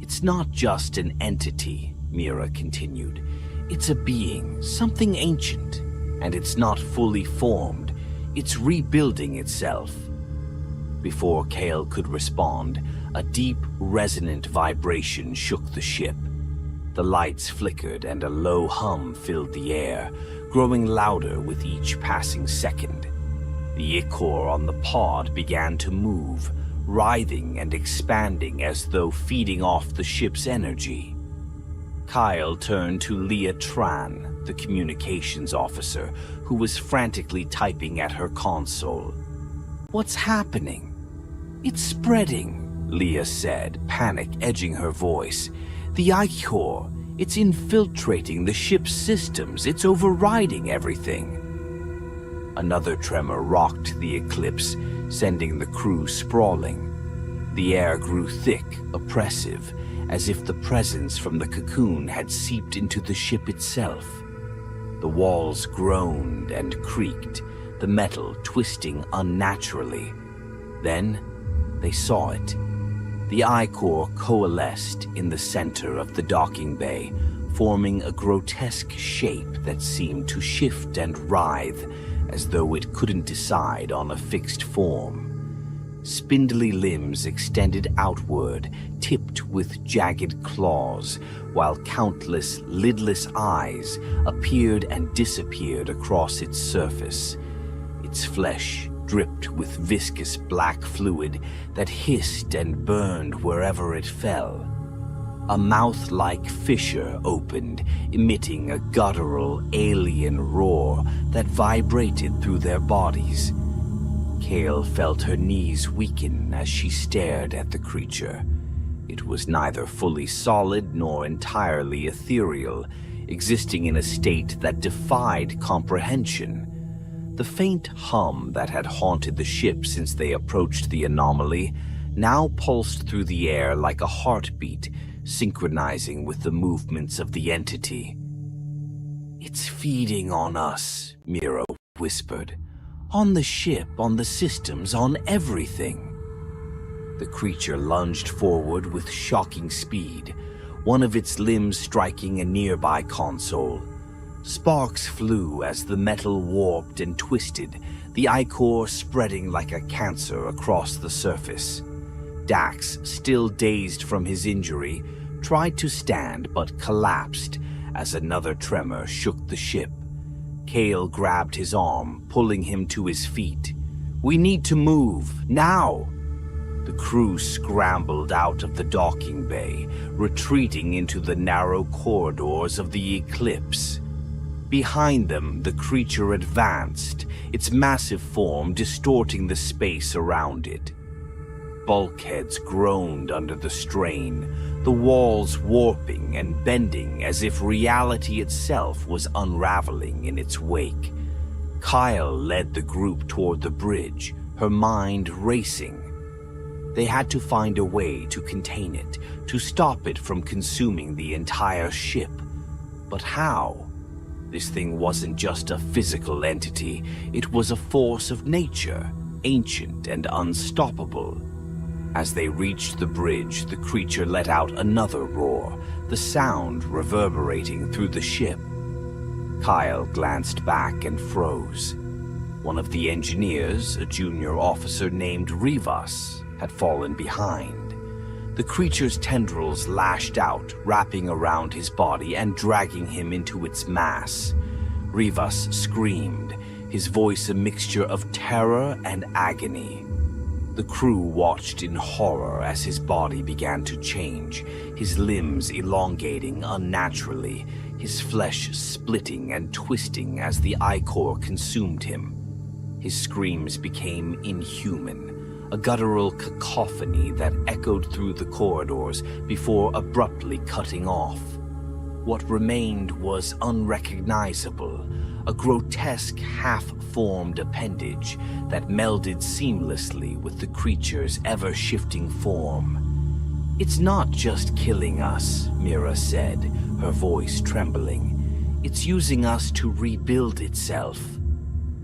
"It's not just an entity," Mira continued. "It's a being, something ancient, and it's not fully formed. It's rebuilding itself." Before Kale could respond, a deep, resonant vibration shook the ship. The lights flickered and a low hum filled the air, growing louder with each passing second. The ichor on the pod began to move, writhing and expanding as though feeding off the ship's energy. Kyle turned to Leah Tran, the communications officer, who was frantically typing at her console. "What's happening?" "It's spreading," Leah said, panic edging her voice. "The ichor, it's infiltrating the ship's systems. It's overriding everything." Another tremor rocked the eclipse, sending the crew sprawling. The air grew thick, oppressive, as if the presence from the cocoon had seeped into the ship itself. The walls groaned and creaked, the metal twisting unnaturally. Then they saw it. The ichor coalesced in the center of the docking bay, forming a grotesque shape that seemed to shift and writhe as though it couldn't decide on a fixed form. Spindly limbs extended outward, tipped with jagged claws, while countless lidless eyes appeared and disappeared across its surface. Its flesh dripped with viscous black fluid that hissed and burned wherever it fell. A mouth-like fissure opened, emitting a guttural, alien roar that vibrated through their bodies. Kale felt her knees weaken as she stared at the creature. It was neither fully solid nor entirely ethereal, existing in a state that defied comprehension. The faint hum that had haunted the ship since they approached the anomaly now pulsed through the air like a heartbeat, synchronizing with the movements of the entity. "It's feeding on us," Mira whispered. "On the ship, on the systems, on everything." The creature lunged forward with shocking speed, one of its limbs striking a nearby console. Sparks flew as the metal warped and twisted, the ichor spreading like a cancer across the surface. Dax, still dazed from his injury, tried to stand but collapsed as another tremor shook the ship. Kale grabbed his arm, pulling him to his feet. "We need to move, now!" The crew scrambled out of the docking bay, retreating into the narrow corridors of the Eclipse. Behind them, the creature advanced, its massive form distorting the space around it. Bulkheads groaned under the strain, the walls warping and bending as if reality itself was unraveling in its wake. Kyle led the group toward the bridge, her mind racing. They had to find a way to contain it, to stop it from consuming the entire ship. But how? This thing wasn't just a physical entity, it was a force of nature, ancient and unstoppable. As they reached the bridge, the creature let out another roar, the sound reverberating through the ship. Kyle glanced back and froze. One of the engineers, a junior officer named Rivas, had fallen behind. The creature's tendrils lashed out, wrapping around his body and dragging him into its mass. Rivas screamed, his voice a mixture of terror and agony. The crew watched in horror as his body began to change, his limbs elongating unnaturally, his flesh splitting and twisting as the ichor consumed him. His screams became inhuman, a guttural cacophony that echoed through the corridors before abruptly cutting off. What remained was unrecognizable, a grotesque half-formed appendage that melded seamlessly with the creature's ever-shifting form. "It's not just killing us," Mira said, her voice trembling. "It's using us to rebuild itself."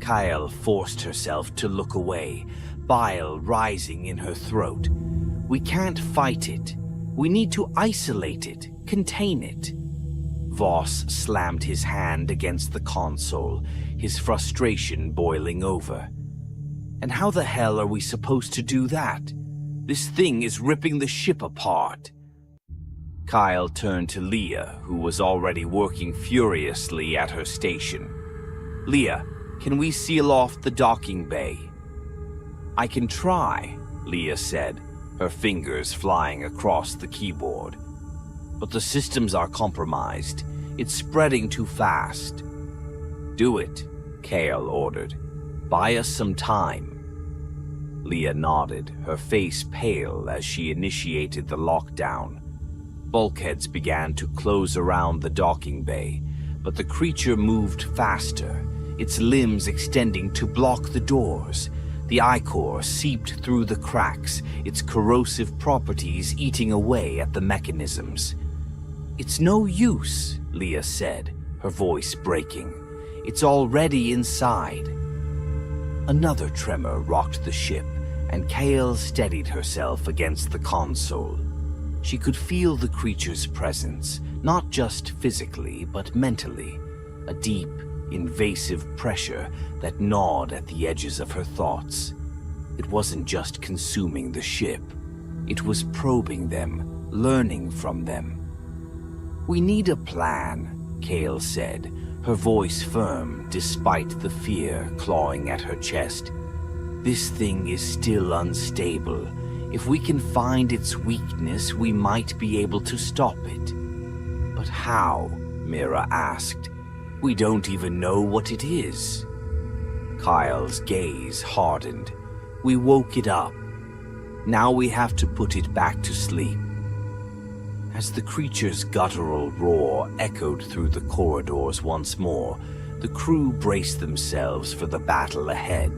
Kyle forced herself to look away, bile rising in her throat. "We can't fight it. We need to isolate it, contain it." Voss slammed his hand against the console, his frustration boiling over. "And how the hell are we supposed to do that? This thing is ripping the ship apart." Kyle turned to Leah, who was already working furiously at her station. "Leah, can we seal off the docking bay?" "I can try," Leah said, her fingers flying across the keyboard. "But the systems are compromised. It's spreading too fast." "Do it," Kale ordered. "Buy us some time." Leah nodded, her face pale as she initiated the lockdown. Bulkheads began to close around the docking bay, but the creature moved faster, its limbs extending to block the doors. The ichor seeped through the cracks, its corrosive properties eating away at the mechanisms. "It's no use," Leah said, her voice breaking. "It's already inside." Another tremor rocked the ship, and Kale steadied herself against the console. She could feel the creature's presence, not just physically, but mentally, a deep, invasive pressure that gnawed at the edges of her thoughts. It wasn't just consuming the ship. It was probing them, learning from them. "We need a plan," Kale said, her voice firm despite the fear clawing at her chest. "This thing is still unstable. If we can find its weakness, we might be able to stop it." "But how?" Mira asked. "We don't even know what it is." Kyle's gaze hardened. "We woke it up. Now we have to put it back to sleep." As the creature's guttural roar echoed through the corridors once more, the crew braced themselves for the battle ahead.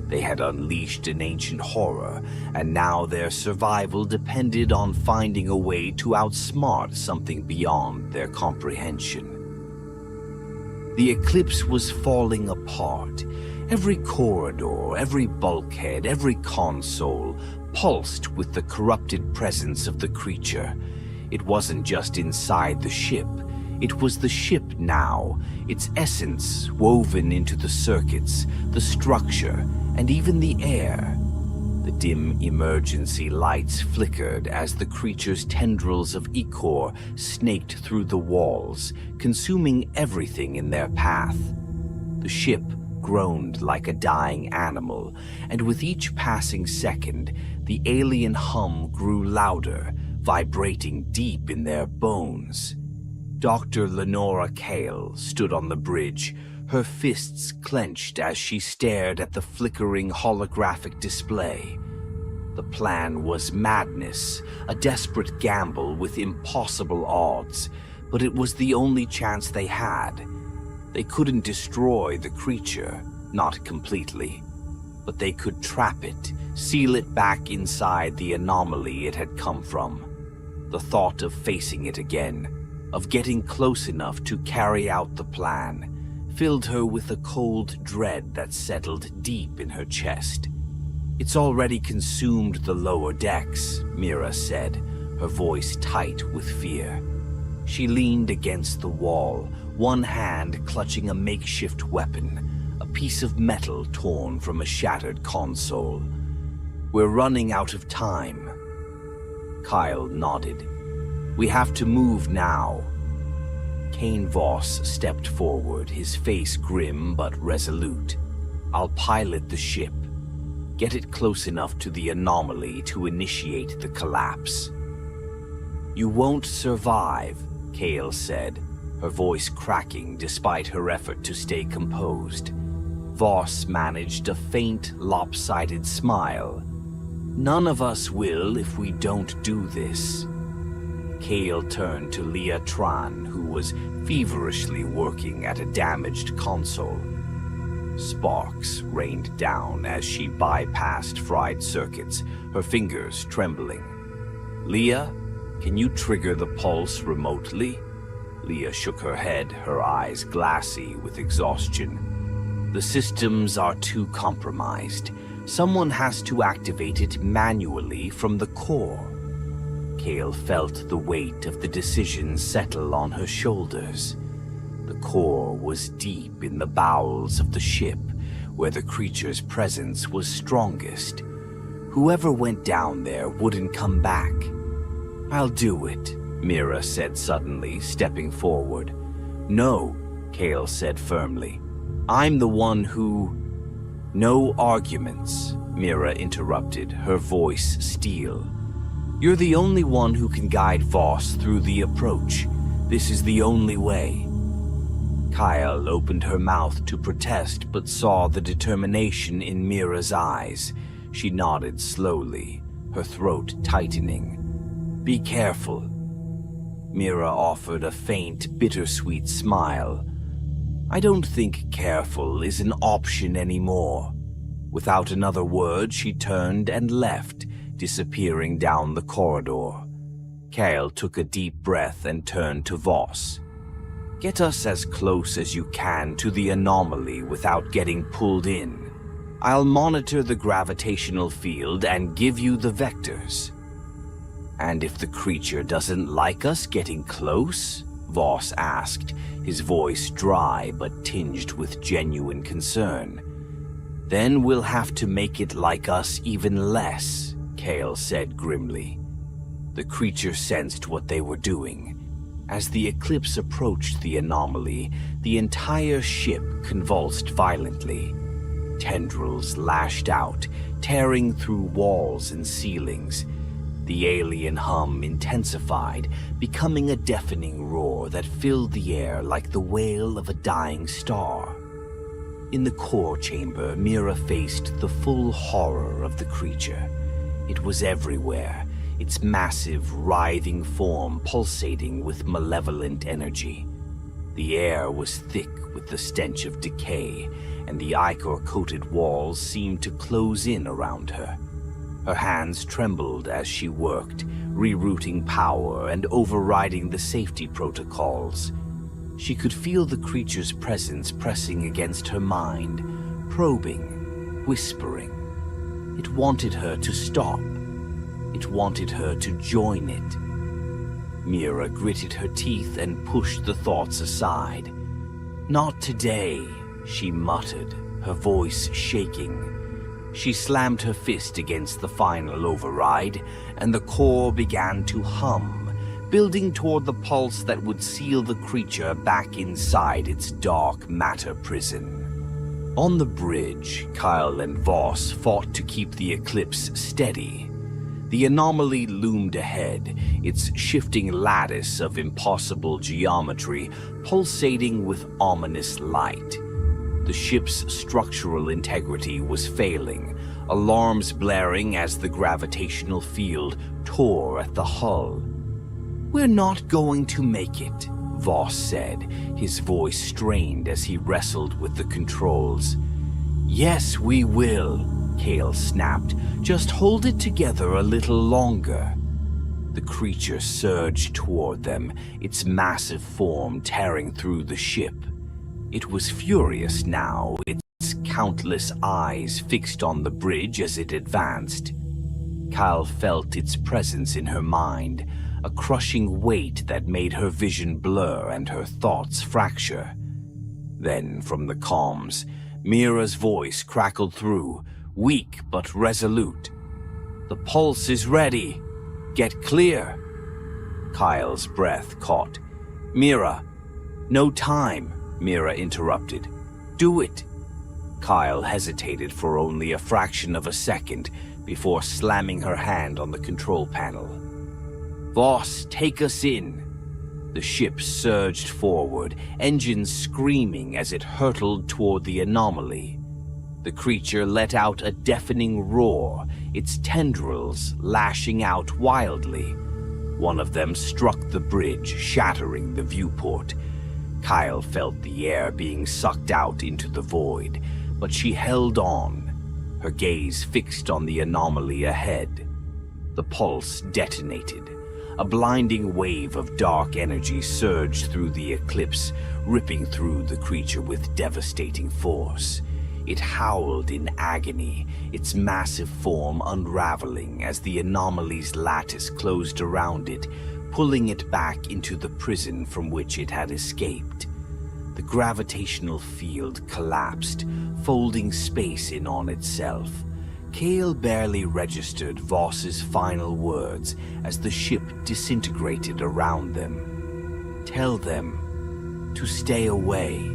They had unleashed an ancient horror, and now their survival depended on finding a way to outsmart something beyond their comprehension. The Eclipse was falling apart. Every corridor, every bulkhead, every console pulsed with the corrupted presence of the creature. It wasn't just inside the ship. It was the ship now, its essence woven into the circuits, the structure, and even the air. The dim emergency lights flickered as the creature's tendrils of ichor snaked through the walls, consuming everything in their path. The ship groaned like a dying animal, and with each passing second, the alien hum grew louder, vibrating deep in their bones. Dr. Lenora Kale stood on the bridge, her fists clenched as she stared at the flickering holographic display. The plan was madness, a desperate gamble with impossible odds, but it was the only chance they had. They couldn't destroy the creature, not completely, but they could trap it, seal it back inside the anomaly it had come from. The thought of facing it again, of getting close enough to carry out the plan, filled her with a cold dread that settled deep in her chest. "It's already consumed the lower decks," Mira said, her voice tight with fear. She leaned against the wall, one hand clutching a makeshift weapon, a piece of metal torn from a shattered console. "We're running out of time." Kyle nodded. "We have to move now." Kane Voss stepped forward, his face grim but resolute. "I'll pilot the ship. Get it close enough to the anomaly to initiate the collapse." "You won't survive," Kale said, her voice cracking despite her effort to stay composed. Voss managed a faint, lopsided smile. "None of us will if we don't do this." Kale turned to Leah Tran, who was feverishly working at a damaged console. Sparks rained down as she bypassed fried circuits, her fingers trembling. "Leah, can you trigger the pulse remotely?" Leah shook her head, her eyes glassy with exhaustion. "The systems are too compromised. Someone has to activate it manually from the core." Kale felt the weight of the decision settle on her shoulders. The core was deep in the bowels of the ship, where the creature's presence was strongest. Whoever went down there wouldn't come back. "I'll do it," Mira said suddenly, stepping forward. "No," Kale said firmly. "I'm the one who—" "No arguments," Mira interrupted, her voice steel. "You're the only one who can guide Voss through the approach. This is the only way." Kyle opened her mouth to protest but saw the determination in Mira's eyes. She nodded slowly, her throat tightening. "Be careful." Mira offered a faint, bittersweet smile. "I don't think careful is an option anymore." Without another word, she turned and left, disappearing down the corridor. Kyle took a deep breath and turned to Voss. "Get us as close as you can to the anomaly without getting pulled in. I'll monitor the gravitational field and give you the vectors." "And if the creature doesn't like us getting close?" Voss asked, his voice dry but tinged with genuine concern. "Then we'll have to make it like us even less," Kale said grimly. The creature sensed what they were doing. As the eclipse approached the anomaly, the entire ship convulsed violently. Tendrils lashed out, tearing through walls and ceilings. The alien hum intensified, becoming a deafening roar that filled the air like the wail of a dying star. In the core chamber, Mira faced the full horror of the creature. It was everywhere, its massive, writhing form pulsating with malevolent energy. The air was thick with the stench of decay, and the ichor-coated walls seemed to close in around her. Her hands trembled as she worked, rerouting power and overriding the safety protocols. She could feel the creature's presence pressing against her mind, probing, whispering. It wanted her to stop. It wanted her to join it. Mira gritted her teeth and pushed the thoughts aside. "Not today," she muttered, her voice shaking. She slammed her fist against the final override, and the core began to hum, building toward the pulse that would seal the creature back inside its dark matter prison. On the bridge, Kyle and Voss fought to keep the eclipse steady. The anomaly loomed ahead, its shifting lattice of impossible geometry pulsating with ominous light. The ship's structural integrity was failing, alarms blaring as the gravitational field tore at the hull. "We're not going to make it," Voss said, his voice strained as he wrestled with the controls. "Yes, we will," Kale snapped. "Just hold it together a little longer." The creature surged toward them, its massive form tearing through the ship. It was furious now, its countless eyes fixed on the bridge as it advanced. Kyle felt its presence in her mind, a crushing weight that made her vision blur and her thoughts fracture. Then, from the comms, Mira's voice crackled through, weak but resolute. "The pulse is ready. Get clear." Kyle's breath caught. "Mira, no time," Mira interrupted. "Do it." Kyle hesitated for only a fraction of a second before slamming her hand on the control panel. "Voss, take us in." The ship surged forward, engines screaming as it hurtled toward the anomaly. The creature let out a deafening roar, its tendrils lashing out wildly. One of them struck the bridge, shattering the viewport. Kyle felt the air being sucked out into the void, but she held on, her gaze fixed on the anomaly ahead. The pulse detonated. A blinding wave of dark energy surged through the eclipse, ripping through the creature with devastating force. It howled in agony, its massive form unraveling as the anomaly's lattice closed around it, pulling it back into the prison from which it had escaped. The gravitational field collapsed, folding space in on itself. Kale barely registered Voss's final words as the ship disintegrated around them. "Tell them to stay away."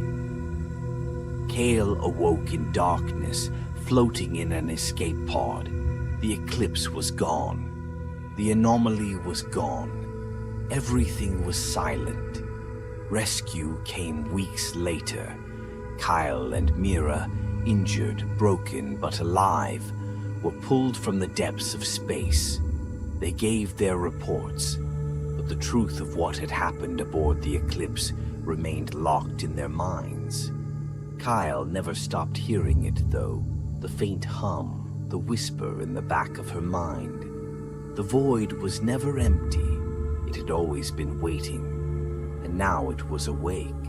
Kale awoke in darkness, floating in an escape pod. The eclipse was gone. The anomaly was gone. Everything was silent. Rescue came weeks later. Kyle and Mira, injured, broken, but alive, were pulled from the depths of space. They gave their reports, but the truth of what had happened aboard the Eclipse remained locked in their minds. Kyle never stopped hearing it, though, the faint hum, the whisper in the back of her mind. The void was never empty. It had always been waiting, and now it was awake.